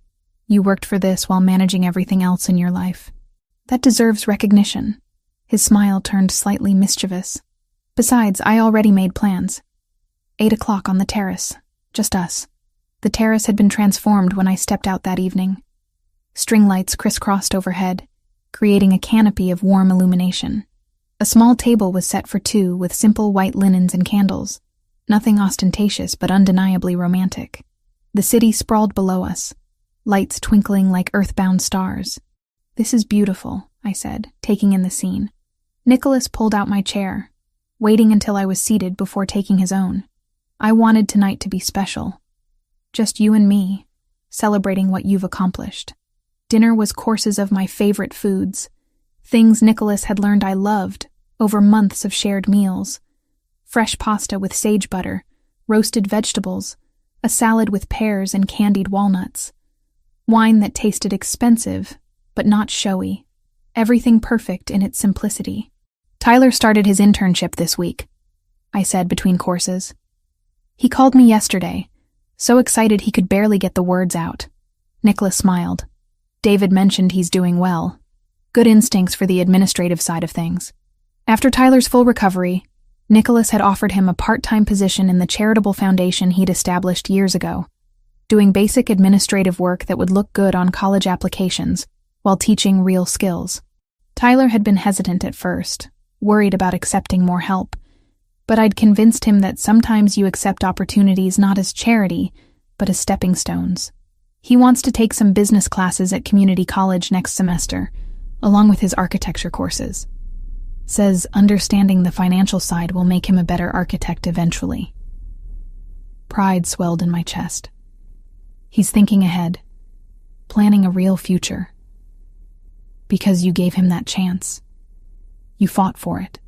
You worked for this while managing everything else in your life. That deserves recognition. His smile turned slightly mischievous. Besides, I already made plans. 8 o'clock on the terrace. Just us. The terrace had been transformed when I stepped out that evening. String lights crisscrossed overhead, creating a canopy of warm illumination. A small table was set for 2 with simple white linens and candles. Nothing ostentatious but undeniably romantic. The city sprawled below us, lights twinkling like earthbound stars. This is beautiful, I said, taking in the scene. Nicholas pulled out my chair, waiting until I was seated before taking his own. I wanted tonight to be special. Just you and me, celebrating what you've accomplished. Dinner was courses of my favorite foods, things Nicholas had learned I loved over months of shared meals. Fresh pasta with sage butter, roasted vegetables, a salad with pears and candied walnuts. Wine that tasted expensive, but not showy. Everything perfect in its simplicity. Tyler started his internship this week, I said between courses. He called me yesterday, so excited he could barely get the words out. Nicholas smiled. David mentioned he's doing well. Good instincts for the administrative side of things. After Tyler's full recovery, Nicholas had offered him a part-time position in the charitable foundation he'd established years ago, doing basic administrative work that would look good on college applications while teaching real skills. Tyler had been hesitant at first, worried about accepting more help, but I'd convinced him that sometimes you accept opportunities not as charity, but as stepping stones. He wants to take some business classes at community college next semester, along with his architecture courses. Says understanding the financial side will make him a better architect eventually. Pride swelled in my chest. He's thinking ahead, planning a real future. Because you gave him that chance. You fought for it.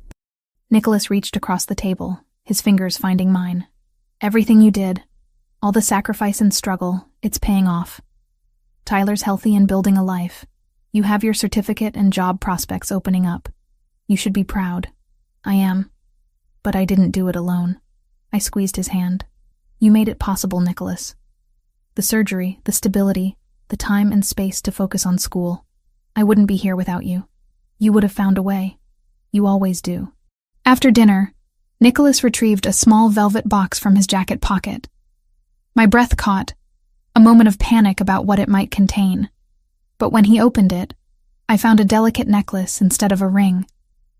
Nicholas reached across the table, his fingers finding mine. Everything you did, all the sacrifice and struggle, it's paying off. Tyler's healthy and building a life. You have your certificate and job prospects opening up. You should be proud. I am. But I didn't do it alone. I squeezed his hand. You made it possible, Nicholas. The surgery, the stability, the time and space to focus on school. I wouldn't be here without you. You would have found a way. You always do. After dinner, Nicholas retrieved a small velvet box from his jacket pocket. My breath caught, a moment of panic about what it might contain. But when he opened it, I found a delicate necklace instead of a ring.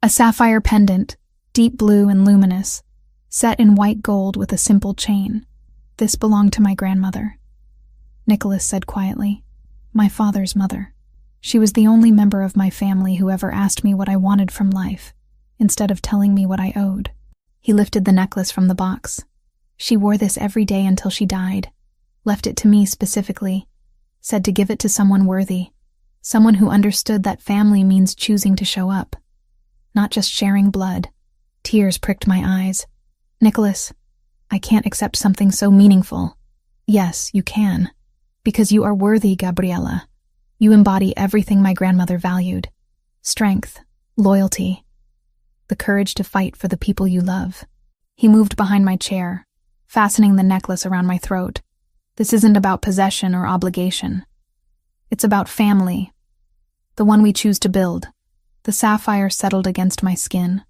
A sapphire pendant, deep blue and luminous, set in white gold with a simple chain. This belonged to my grandmother. Nicholas said quietly, my father's mother. She was the only member of my family who ever asked me what I wanted from life, instead of telling me what I owed. He lifted the necklace from the box. She wore this every day until she died, left it to me specifically, said to give it to someone worthy, someone who understood that family means choosing to show up. Not just sharing blood. Tears pricked my eyes. Nicholas, I can't accept something so meaningful. Yes, you can. Because you are worthy, Gabriella. You embody everything my grandmother valued. Strength, loyalty, the courage to fight for the people you love. He moved behind my chair, fastening the necklace around my throat. This isn't about possession or obligation. It's about family, the one we choose to build. The sapphire settled against my skin,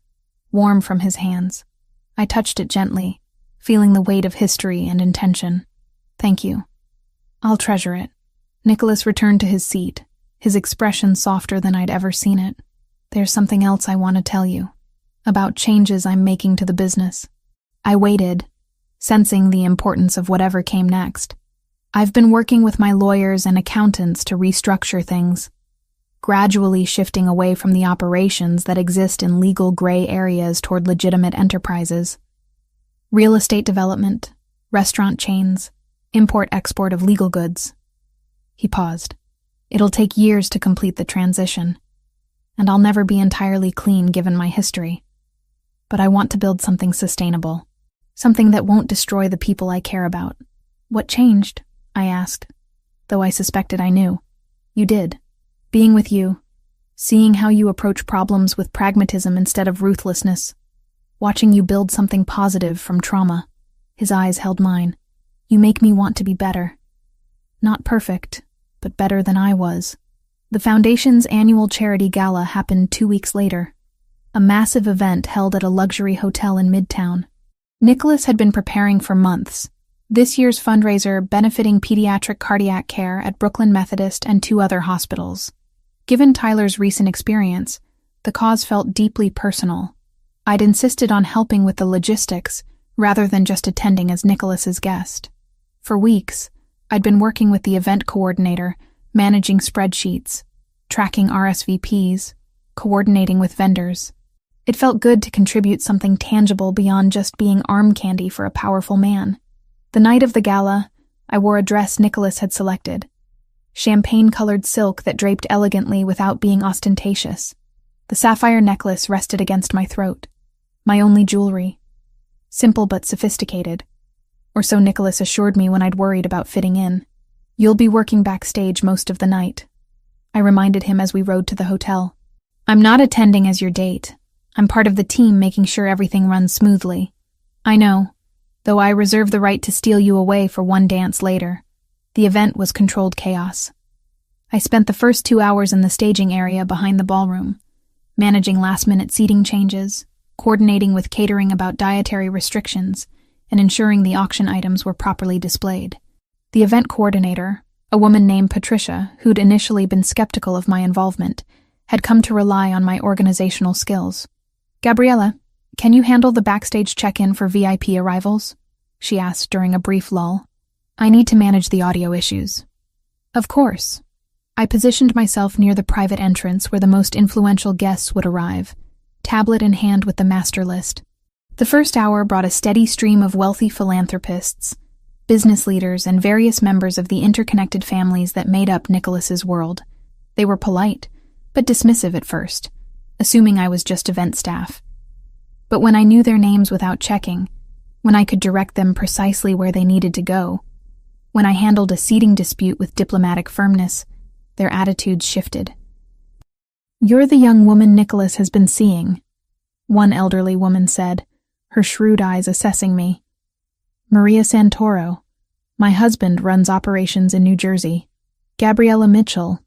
warm from his hands. I touched it gently, feeling the weight of history and intention. Thank you. I'll treasure it. Nicholas returned to his seat, his expression softer than I'd ever seen it. There's something else I want to tell you, about changes I'm making to the business. I waited, sensing the importance of whatever came next. I've been working with my lawyers and accountants to restructure things, gradually shifting away from the operations that exist in legal gray areas toward legitimate enterprises. Real estate development, restaurant chains, import-export of legal goods. He paused. It'll take years to complete the transition, and I'll never be entirely clean given my history. But I want to build something sustainable, something that won't destroy the people I care about. What changed? I asked, though I suspected I knew. You did. Being with you, seeing how you approach problems with pragmatism instead of ruthlessness, watching you build something positive from trauma. His eyes held mine. You make me want to be better. Not perfect, but better than I was. The Foundation's annual charity gala happened 2 weeks later, a massive event held at a luxury hotel in Midtown. Nicholas had been preparing for months. This year's fundraiser benefiting pediatric cardiac care at Brooklyn Methodist and 2 other hospitals. Given Tyler's recent experience, the cause felt deeply personal. I'd insisted on helping with the logistics rather than just attending as Nicholas's guest. For weeks, I'd been working with the event coordinator, managing spreadsheets, tracking RSVPs, coordinating with vendors. It felt good to contribute something tangible beyond just being arm candy for a powerful man. The night of the gala, I wore a dress Nicholas had selected. Champagne-colored silk that draped elegantly without being ostentatious. The sapphire necklace rested against my throat. My only jewelry. Simple but sophisticated. Or so Nicholas assured me when I'd worried about fitting in. You'll be working backstage most of the night, I reminded him as we rode to the hotel. I'm not attending as your date. I'm part of the team making sure everything runs smoothly. I know, though I reserve the right to steal you away for one dance later. The event was controlled chaos. I spent the first 2 hours in the staging area behind the ballroom, managing last-minute seating changes, coordinating with catering about dietary restrictions, and ensuring the auction items were properly displayed. The event coordinator, a woman named Patricia, who'd initially been skeptical of my involvement, had come to rely on my organizational skills. Gabriella, can you handle the backstage check-in for VIP arrivals? She asked during a brief lull. I need to manage the audio issues. Of course. I positioned myself near the private entrance where the most influential guests would arrive, tablet in hand with the master list. The first hour brought a steady stream of wealthy philanthropists, business leaders, and various members of the interconnected families that made up Nicholas's world. They were polite, but dismissive at first, assuming I was just event staff. But when I knew their names without checking, when I could direct them precisely where they needed to go, when I handled a seating dispute with diplomatic firmness, their attitudes shifted. You're the young woman Nicholas has been seeing, one elderly woman said, her shrewd eyes assessing me. Maria Santoro. My husband runs operations in New Jersey. Gabriella Mitchell.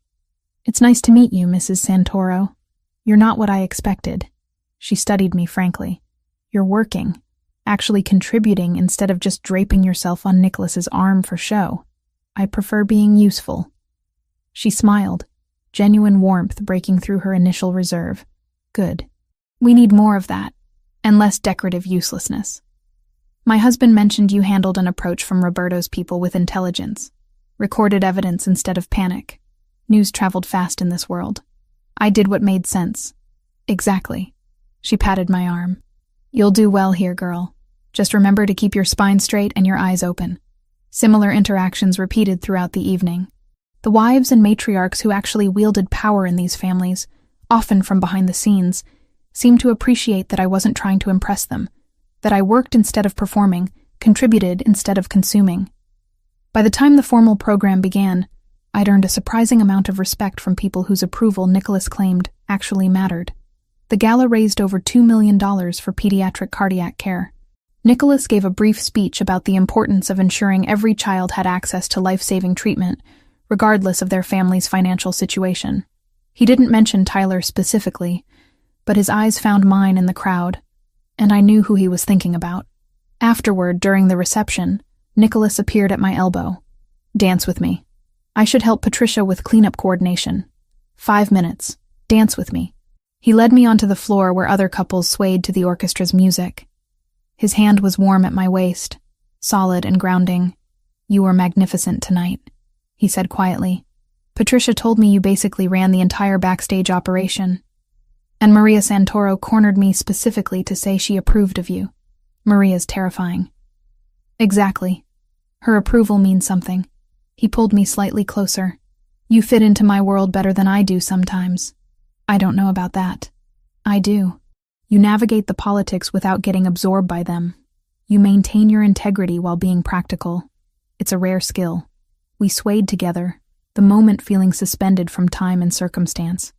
It's nice to meet you, Mrs. Santoro. You're not what I expected. She studied me frankly. You're working, actually contributing instead of just draping yourself on Nicholas's arm for show. I prefer being useful. She smiled, genuine warmth breaking through her initial reserve. Good. We need more of that, and less decorative uselessness. My husband mentioned you handled an approach from Roberto's people with intelligence, recorded evidence instead of panic. News traveled fast in this world. I did what made sense. Exactly. She patted my arm. You'll do well here, girl. Just remember to keep your spine straight and your eyes open. Similar interactions repeated throughout the evening. The wives and matriarchs who actually wielded power in these families, often from behind the scenes, seemed to appreciate that I wasn't trying to impress them, that I worked instead of performing, contributed instead of consuming. By the time the formal program began, I'd earned a surprising amount of respect from people whose approval Nicholas claimed actually mattered. The gala raised over $2 million for pediatric cardiac care. Nicholas gave a brief speech about the importance of ensuring every child had access to life-saving treatment, regardless of their family's financial situation. He didn't mention Tyler specifically, but his eyes found mine in the crowd, and I knew who he was thinking about. Afterward, during the reception, Nicholas appeared at my elbow. "Dance with me. I should help Patricia with cleanup coordination. 5 minutes. Dance with me." He led me onto the floor where other couples swayed to the orchestra's music. His hand was warm at my waist, solid and grounding. "You were magnificent tonight," he said quietly. "Patricia told me you basically ran the entire backstage operation. And Maria Santoro cornered me specifically to say she approved of you. Maria's terrifying." "Exactly. Her approval means something." He pulled me slightly closer. "You fit into my world better than I do sometimes." "I don't know about that." "I do. You navigate the politics without getting absorbed by them. You maintain your integrity while being practical. It's a rare skill." We swayed together, the moment feeling suspended from time and circumstance.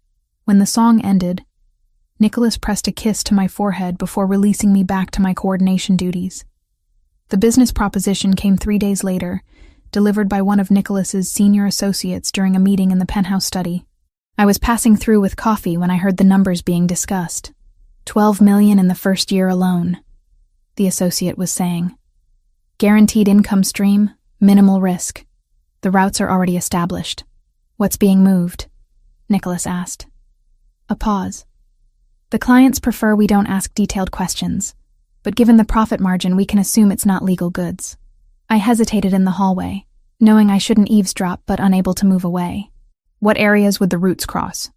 When the song ended, Nicholas pressed a kiss to my forehead before releasing me back to my coordination duties. The business proposition came 3 days later, delivered by one of Nicholas's senior associates during a meeting in the penthouse study. I was passing through with coffee when I heard the numbers being discussed. 12 million in the first year alone, the associate was saying. Guaranteed income stream, minimal risk. The routes are already established. What's being moved? Nicholas asked. A pause. The clients prefer we don't ask detailed questions, but given the profit margin, we can assume it's not legal goods. I hesitated in the hallway, knowing I shouldn't eavesdrop but unable to move away. What areas would the routes cross?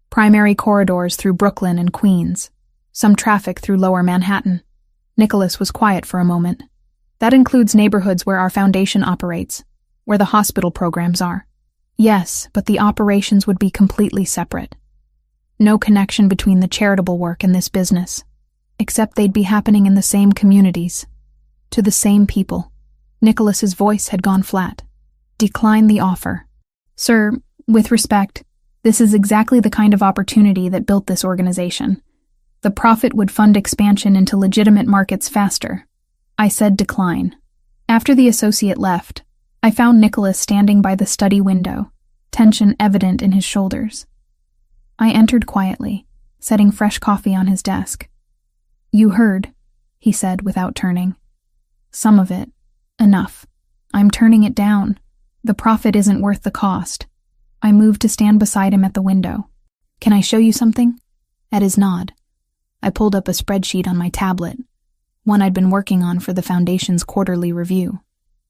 Primary corridors through Brooklyn and Queens. Some traffic through Lower Manhattan. Nicholas was quiet for a moment. That includes neighborhoods where our foundation operates, where the hospital programs are. Yes, but the operations would be completely separate. No connection between the charitable work and this business, except they'd be happening in the same communities, to the same people. Nicholas's voice had gone flat. Decline the offer. Sir, with respect, this is exactly the kind of opportunity that built this organization. The profit would fund expansion into legitimate markets faster. I said decline. After the associate left, I found Nicholas standing by the study window, tension evident in his shoulders. I entered quietly, setting fresh coffee on his desk. You heard, he said without turning. Some of it. Enough. I'm turning it down. The profit isn't worth the cost. I moved to stand beside him at the window. Can I show you something? At his nod, I pulled up a spreadsheet on my tablet, one I'd been working on for the foundation's quarterly review.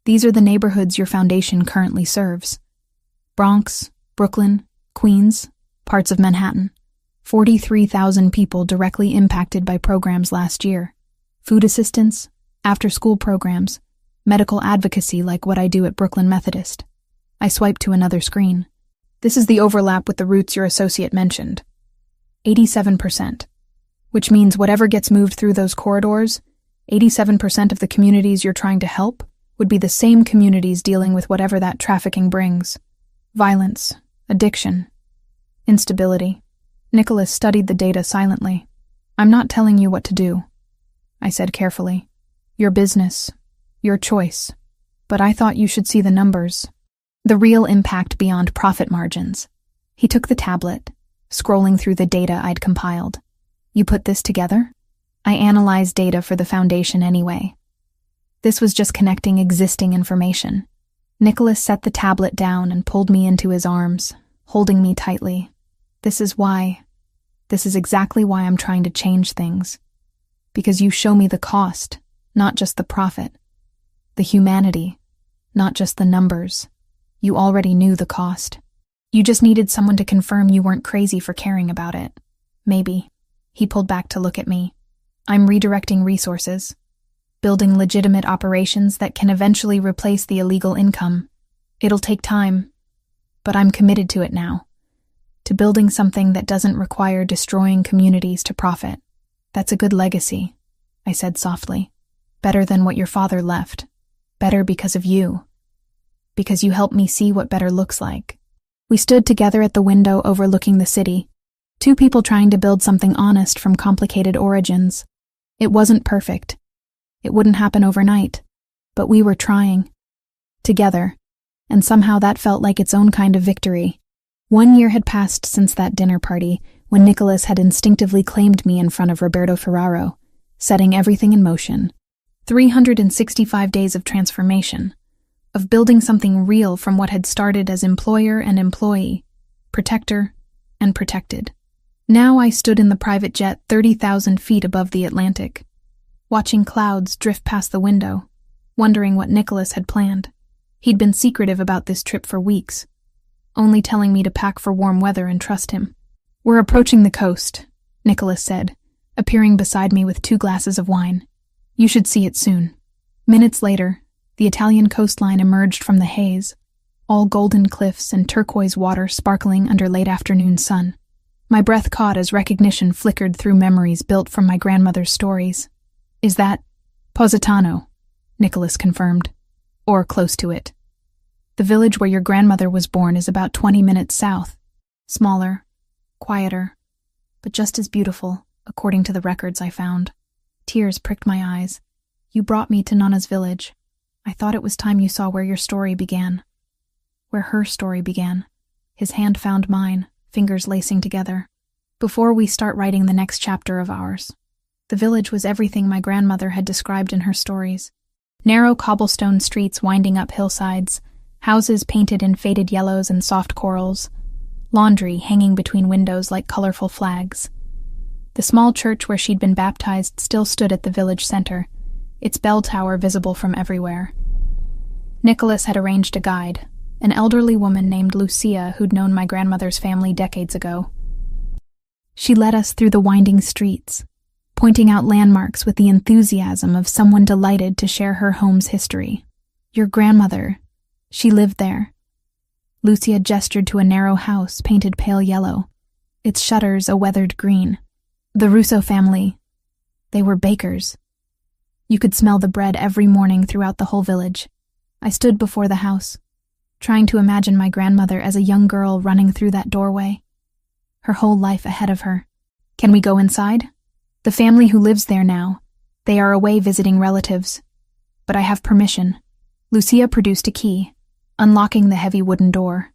These are the neighborhoods your foundation currently serves. Bronx, Brooklyn, Queens, parts of Manhattan. 43,000 people directly impacted by programs last year. Food assistance, after-school programs, medical advocacy like what I do at Brooklyn Methodist. I swiped to another screen. This is the overlap with the routes your associate mentioned. 87%. Which means whatever gets moved through those corridors, 87% of the communities you're trying to help would be the same communities dealing with whatever that trafficking brings. Violence, addiction, instability. Nicholas studied the data silently. I'm not telling you what to do, I said carefully. Your business, your choice. But I thought you should see the numbers. The real impact beyond profit margins. He took the tablet, scrolling through the data I'd compiled. You put this together? I analyzed data for the foundation anyway. This was just connecting existing information. Nicholas set the tablet down and pulled me into his arms, holding me tightly. This is exactly why I'm trying to change things. Because you show me the cost, not just the profit. The humanity, not just the numbers. You already knew the cost. You just needed someone to confirm you weren't crazy for caring about it. Maybe. He pulled back to look at me. I'm redirecting resources, building legitimate operations that can eventually replace the illegal income. It'll take time, but I'm committed to it now. To building something that doesn't require destroying communities to profit. That's a good legacy, I said softly. Better than what your father left. Better because of you. Because you helped me see what better looks like. We stood together at the window overlooking the city. Two people trying to build something honest from complicated origins. It wasn't perfect, It wouldn't happen overnight, but we were trying. Together, and somehow that felt like its own kind of victory. 1 year had passed since that dinner party, when Nicholas had instinctively claimed me in front of Roberto Ferraro, setting everything in motion. 365 days of transformation, of building something real from what had started as employer and employee, protector and protected. Now I stood in the private jet 30,000 feet above the Atlantic, watching clouds drift past the window, wondering what Nicholas had planned. He'd been secretive about this trip for weeks, only telling me to pack for warm weather and trust him. "We're approaching the coast," Nicholas said, appearing beside me with 2 glasses of wine. "You should see it soon." Minutes later, the Italian coastline emerged from the haze, all golden cliffs and turquoise water sparkling under late afternoon sun. My breath caught as recognition flickered through memories built from my grandmother's stories. "Is that Positano?" Nicholas confirmed. "Or close to it. The village where your grandmother was born is about 20 minutes south. Smaller, quieter, but just as beautiful, according to the records I found." Tears pricked my eyes. "You brought me to Nana's village. I thought it was time you saw where your story began." Where her story began. His hand found mine, fingers lacing together. "Before we start writing the next chapter of ours." The village was everything my grandmother had described in her stories. Narrow cobblestone streets winding up hillsides, houses painted in faded yellows and soft corals, laundry hanging between windows like colorful flags. The small church where she'd been baptized still stood at the village center, its bell tower visible from everywhere. Nicholas had arranged a guide, an elderly woman named Lucia who'd known my grandmother's family decades ago. She led us through the winding streets, pointing out landmarks with the enthusiasm of someone delighted to share her home's history. "Your grandmother, she lived there." Lucia gestured to a narrow house painted pale yellow, its shutters a weathered green. "The Russo family, they were bakers. You could smell the bread every morning throughout the whole village." I stood before the house, trying to imagine my grandmother as a young girl running through that doorway, her whole life ahead of her. "Can we go inside?" "The family who lives there now, they are away visiting relatives. But I have permission." Lucia produced a key, unlocking the heavy wooden door.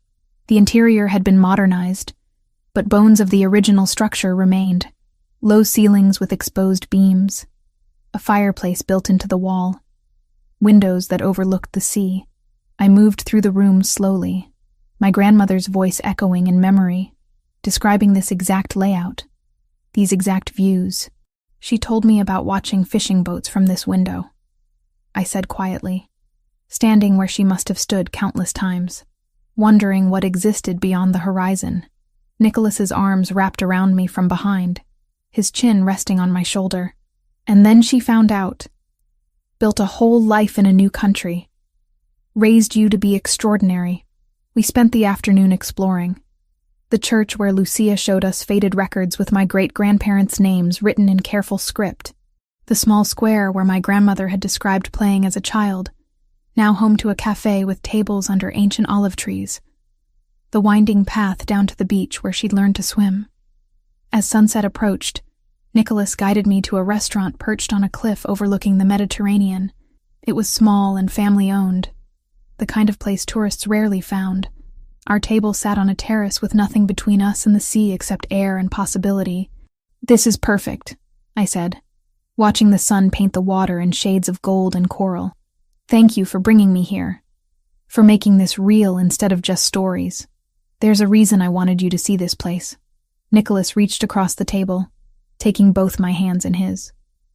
The interior had been modernized, but bones of the original structure remained. Low ceilings with exposed beams, a fireplace built into the wall, windows that overlooked the sea. I moved through the room slowly, my grandmother's voice echoing in memory, describing this exact layout, these exact views. She told me about watching fishing boats from this window. I said quietly, standing where she must have stood countless times, wondering what existed beyond the horizon. Nicholas's arms wrapped around me from behind, his chin resting on my shoulder. "And then she found out. Built a whole life in a new country. Raised you to be extraordinary." We spent the afternoon exploring. The church where Lucia showed us faded records with my great-grandparents' names written in careful script. The small square where my grandmother had described playing as a child, now home to a cafe with tables under ancient olive trees. The winding path down to the beach where she'd learned to swim. As sunset approached, Nicholas guided me to a restaurant perched on a cliff overlooking the Mediterranean. It was small and family-owned, the kind of place tourists rarely found. Our table sat on a terrace with nothing between us and the sea except air and possibility. "This is perfect," I said, watching the sun paint the water in shades of gold and coral. "Thank you for bringing me here, for making this real instead of just stories. There's a reason I wanted you to see this place." Nicholas reached across the table, taking both my hands in his.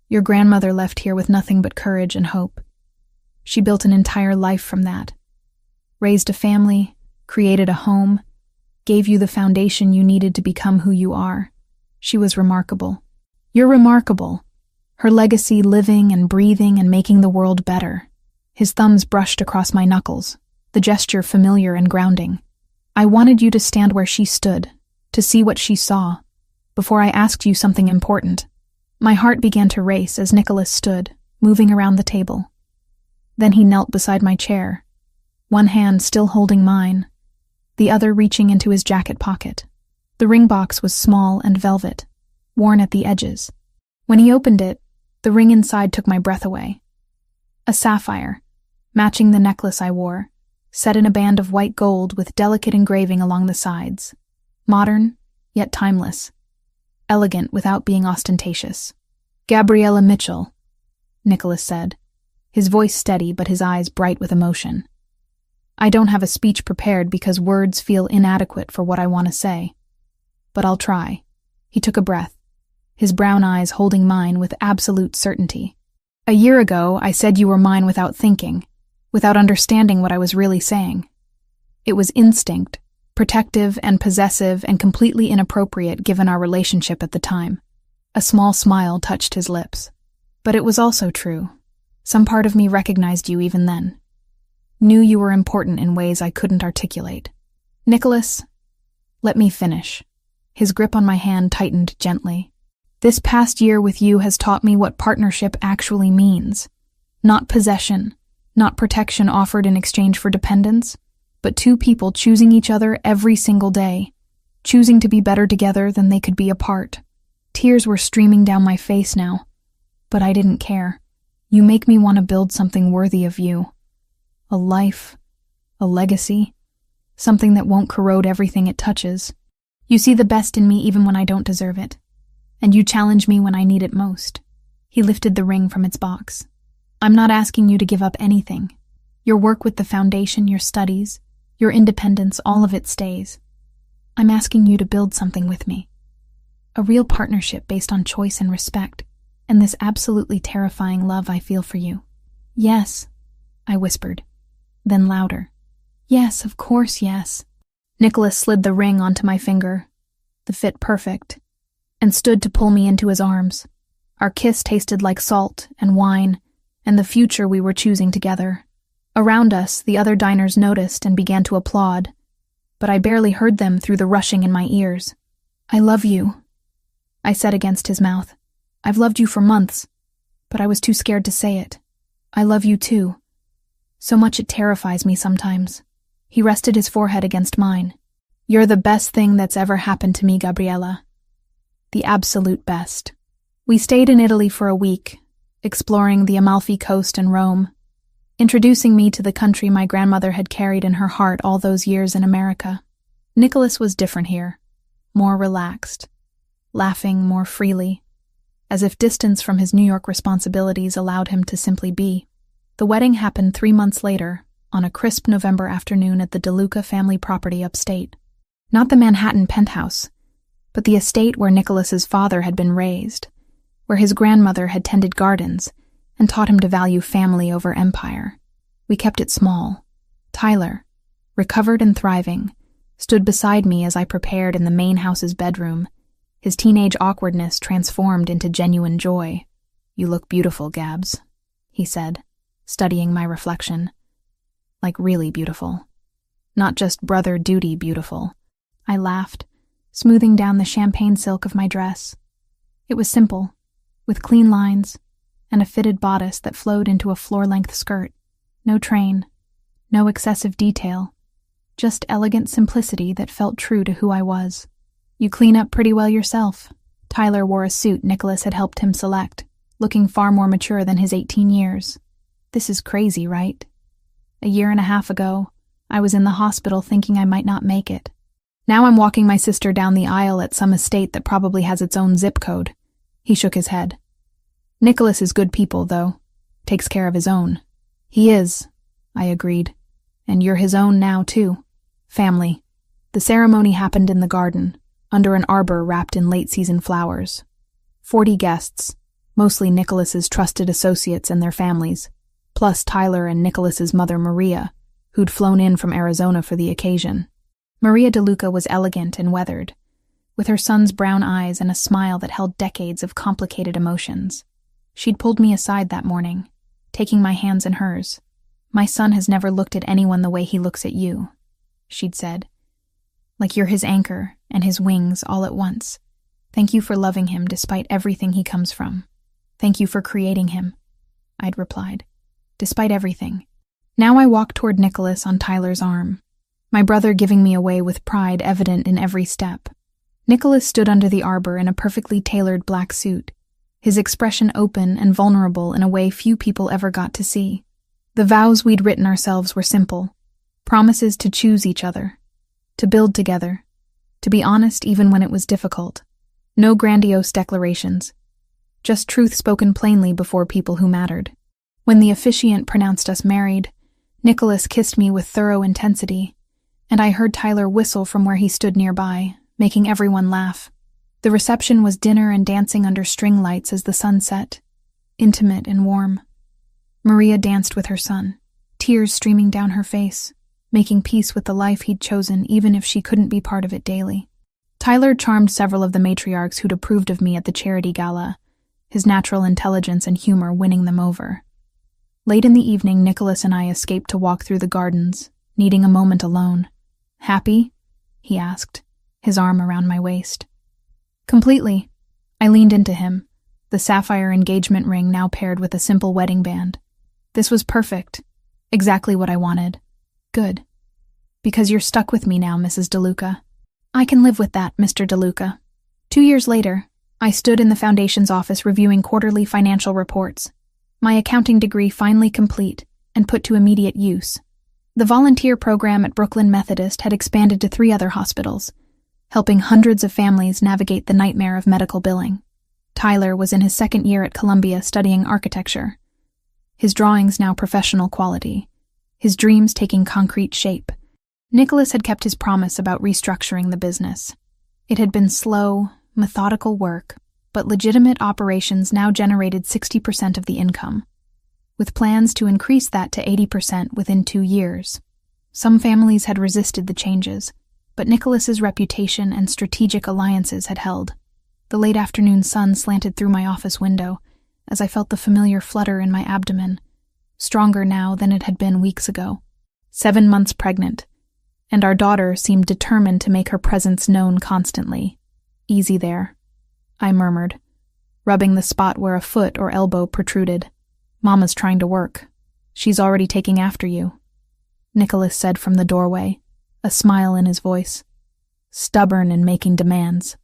"Your grandmother left here with nothing but courage and hope. She built an entire life from that. Raised a family, created a home, gave you the foundation you needed to become who you are. She was remarkable. You're remarkable. Her legacy living and breathing and making the world better." His thumbs brushed across my knuckles, the gesture familiar and grounding. "I wanted you to stand where she stood, to see what she saw, before I asked you something important." My heart began to race as Nicholas stood, moving around the table. Then he knelt beside my chair, one hand still holding mine, the other reaching into his jacket pocket. The ring box was small and velvet, worn at the edges. When he opened it, The ring inside took my breath away. A sapphire, matching the necklace I wore, set in a band of white gold with delicate engraving along the sides. Modern, yet timeless. Elegant without being ostentatious. "Gabriella Mitchell," Nicholas said, his voice steady but his eyes bright with emotion. I don't have a speech prepared because words feel inadequate for what I want to say. But I'll try. He took a breath, his brown eyes holding mine with absolute certainty. "A year ago, I said you were mine without thinking, without understanding what I was really saying. It was instinct, protective and possessive and completely inappropriate given our relationship at the time." A small smile touched his lips. "But it was also true. Some part of me recognized you even then. Knew you were important in ways I couldn't articulate. Nicholas, let me finish." His grip on my hand tightened gently. "This past year with you has taught me what partnership actually means. Not possession, not protection offered in exchange for dependence, but two people choosing each other every single day, choosing to be better together than they could be apart." Tears were streaming down my face now, but I didn't care. "You make me want to build something worthy of you. A life, a legacy, something that won't corrode everything it touches. You see the best in me even when I don't deserve it, and you challenge me when I need it most." He lifted the ring from its box. "I'm not asking you to give up anything. Your work with the foundation, your studies, your independence, all of it stays. I'm asking you to build something with me. A real partnership based on choice and respect, and this absolutely terrifying love I feel for you." "Yes," I whispered, then louder. "Yes, of course, yes." Nicholas slid the ring onto my finger, the fit perfect, and stood to pull me into his arms. Our kiss tasted like salt and wine, and the future we were choosing together. Around us, the other diners noticed and began to applaud, but I barely heard them through the rushing in my ears. "I love you," I said against his mouth. "I've loved you for months, but I was too scared to say it. I love you too. So much it terrifies me sometimes." He rested his forehead against mine. "You're the best thing that's ever happened to me, Gabriella. The absolute best." We stayed in Italy for a week, exploring the Amalfi Coast and Rome, introducing me to the country my grandmother had carried in her heart all those years in America. Nicholas was different here, more relaxed, laughing more freely, as if distance from his New York responsibilities allowed him to simply be. The wedding happened 3 months later, on a crisp November afternoon at the DeLuca family property upstate. Not the Manhattan penthouse, but the estate where Nicholas's father had been raised, where his grandmother had tended gardens and taught him to value family over empire. We kept it small. Tyler, recovered and thriving, stood beside me as I prepared in the main house's bedroom, his teenage awkwardness transformed into genuine joy. "You look beautiful, Gabs," he said, studying my reflection. Like really beautiful. Not just brother duty beautiful. I laughed, smoothing down the champagne silk of my dress. It was simple, with clean lines, and a fitted bodice that flowed into a floor-length skirt. No train, no excessive detail, just elegant simplicity that felt true to who I was. "You clean up pretty well yourself." Tyler wore a suit Nicholas had helped him select, looking far more mature than his 18 years. "This is crazy, right? A year and a half ago, I was in the hospital thinking I might not make it. Now I'm walking my sister down the aisle at some estate that probably has its own zip code." He shook his head. "Nicholas is good people, though. Takes care of his own." "He is," I agreed. "And you're his own now, too. Family." The ceremony happened in the garden, under an arbor wrapped in late-season flowers. 40 guests, mostly Nicholas's trusted associates and their families, plus Tyler and Nicholas's mother Maria, who'd flown in from Arizona for the occasion. Maria DeLuca was elegant and weathered, with her son's brown eyes and a smile that held decades of complicated emotions. She'd pulled me aside that morning, taking my hands in hers. "My son has never looked at anyone the way he looks at you," she'd said. "Like you're his anchor and his wings all at once. Thank you for loving him despite everything he comes from. Thank you for creating him," I'd replied. "Despite everything." Now I walked toward Nicholas on Tyler's arm, my brother giving me away with pride evident in every step. Nicholas stood under the arbor in a perfectly tailored black suit, his expression open and vulnerable in a way few people ever got to see. The vows we'd written ourselves were simple. Promises to choose each other, to build together, to be honest even when it was difficult. No grandiose declarations, just truth spoken plainly before people who mattered. When the officiant pronounced us married, Nicholas kissed me with thorough intensity, and I heard Tyler whistle from where he stood nearby, making everyone laugh. The reception was dinner and dancing under string lights as the sun set, intimate and warm. Maria danced with her son, tears streaming down her face, making peace with the life he'd chosen even if she couldn't be part of it daily. Tyler charmed several of the matriarchs who'd approved of me at the charity gala, his natural intelligence and humor winning them over. Late in the evening, Nicholas and I escaped to walk through the gardens, needing a moment alone. "Happy?" he asked, his arm around my waist. "Completely." I leaned into him, the sapphire engagement ring now paired with a simple wedding band. "This was perfect. Exactly what I wanted." "Good. Because you're stuck with me now, Mrs. DeLuca." "I can live with that, Mr. DeLuca." 2 years later, I stood in the Foundation's office reviewing quarterly financial reports, my accounting degree finally complete and put to immediate use. The volunteer program at Brooklyn Methodist had expanded to 3 other hospitals, helping hundreds of families navigate the nightmare of medical billing. Tyler was in his 2nd year at Columbia studying architecture, his drawings now professional quality, his dreams taking concrete shape. Nicholas had kept his promise about restructuring the business. It had been slow, methodical work, but legitimate operations now generated 60% of the income, with plans to increase that to 80% within 2 years. Some families had resisted the changes, but Nicholas's reputation and strategic alliances had held. The late afternoon sun slanted through my office window as I felt the familiar flutter in my abdomen, stronger now than it had been weeks ago. 7 months pregnant, and our daughter seemed determined to make her presence known constantly. "Easy there," I murmured, rubbing the spot where a foot or elbow protruded. "Mama's trying to work. She's already taking after you," Nicholas said from the doorway, a smile in his voice. "Stubborn and making demands."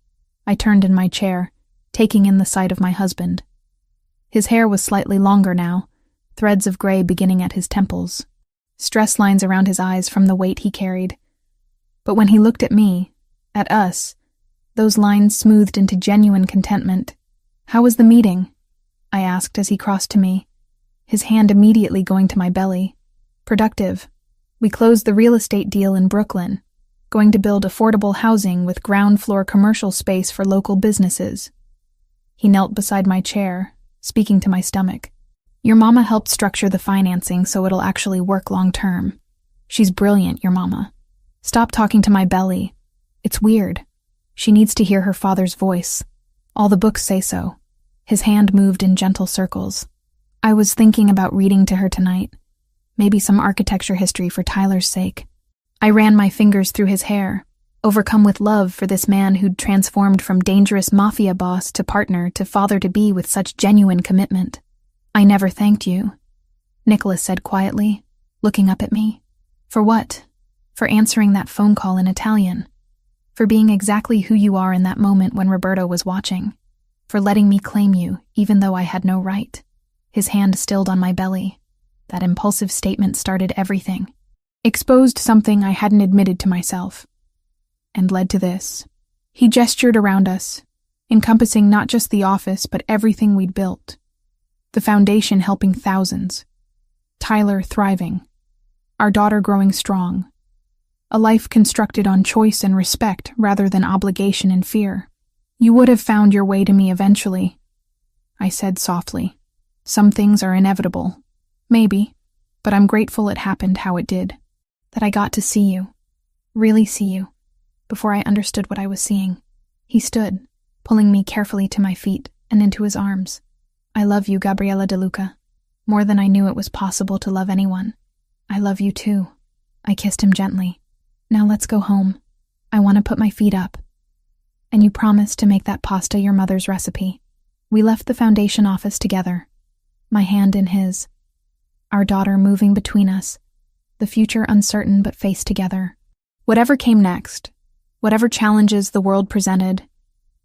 I turned in my chair, taking in the sight of my husband. His hair was slightly longer now, threads of gray beginning at his temples, stress lines around his eyes from the weight he carried. But when he looked at me, at us, those lines smoothed into genuine contentment. "How was the meeting?" I asked as he crossed to me, his hand immediately going to my belly. "Productive. We closed the real estate deal in Brooklyn, going to build affordable housing with ground-floor commercial space for local businesses." He knelt beside my chair, speaking to my stomach. "Your mama helped structure the financing so it'll actually work long-term. She's brilliant, your mama. Stop talking to my belly. It's weird. She needs to hear her father's voice. All the books say so." His hand moved in gentle circles. "I was thinking about reading to her tonight. Maybe some architecture history for Tyler's sake." I ran my fingers through his hair, overcome with love for this man who'd transformed from dangerous MAFIA boss to partner to father-to-be with such genuine commitment. "I never thanked you," Nicholas said quietly, looking up at me. "For what?" "For answering that phone call in Italian. For being exactly who you are in that moment when Roberto was watching. For letting me claim you, even though I had no right." His hand stilled on my belly. That impulsive statement started everything. Exposed something I hadn't admitted to myself. And led to this. He gestured around us, encompassing not just the office, but everything we'd built. The foundation helping thousands. Tyler thriving. Our daughter growing strong. A life constructed on choice and respect rather than obligation and fear. "You would have found your way to me eventually," I said softly. "Some things are inevitable. Maybe, but I'm grateful it happened how it did. That I got to see you, really see you, before I understood what I was seeing." He stood, pulling me carefully to my feet and into his arms. "I love you, Gabriella DeLuca, more than I knew it was possible to love anyone. I love you too." I kissed him gently. "Now let's go home. I want to put my feet up. And you promised to make that pasta your mother's recipe." We left the foundation office together, my hand in his, our daughter moving between us, the future uncertain but faced together. Whatever came next, whatever challenges the world presented,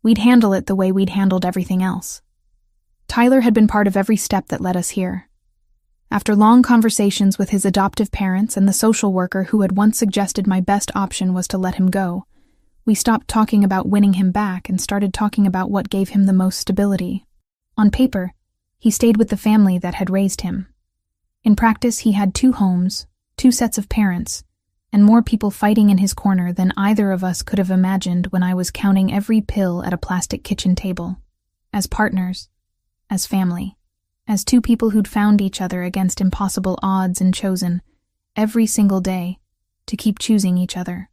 we'd handle it the way we'd handled everything else. Tyler had been part of every step that led us here. After long conversations with his adoptive parents and the social worker who had once suggested my best option was to let him go, we stopped talking about winning him back and started talking about what gave him the most stability. On paper, he stayed with the family that had raised him. In practice, he had 2 homes, 2 sets of parents, and more people fighting in his corner than either of us could have imagined when I was counting every pill at a plastic kitchen table. As partners, as family, as 2 people who'd found each other against impossible odds and chosen, every single day, to keep choosing each other.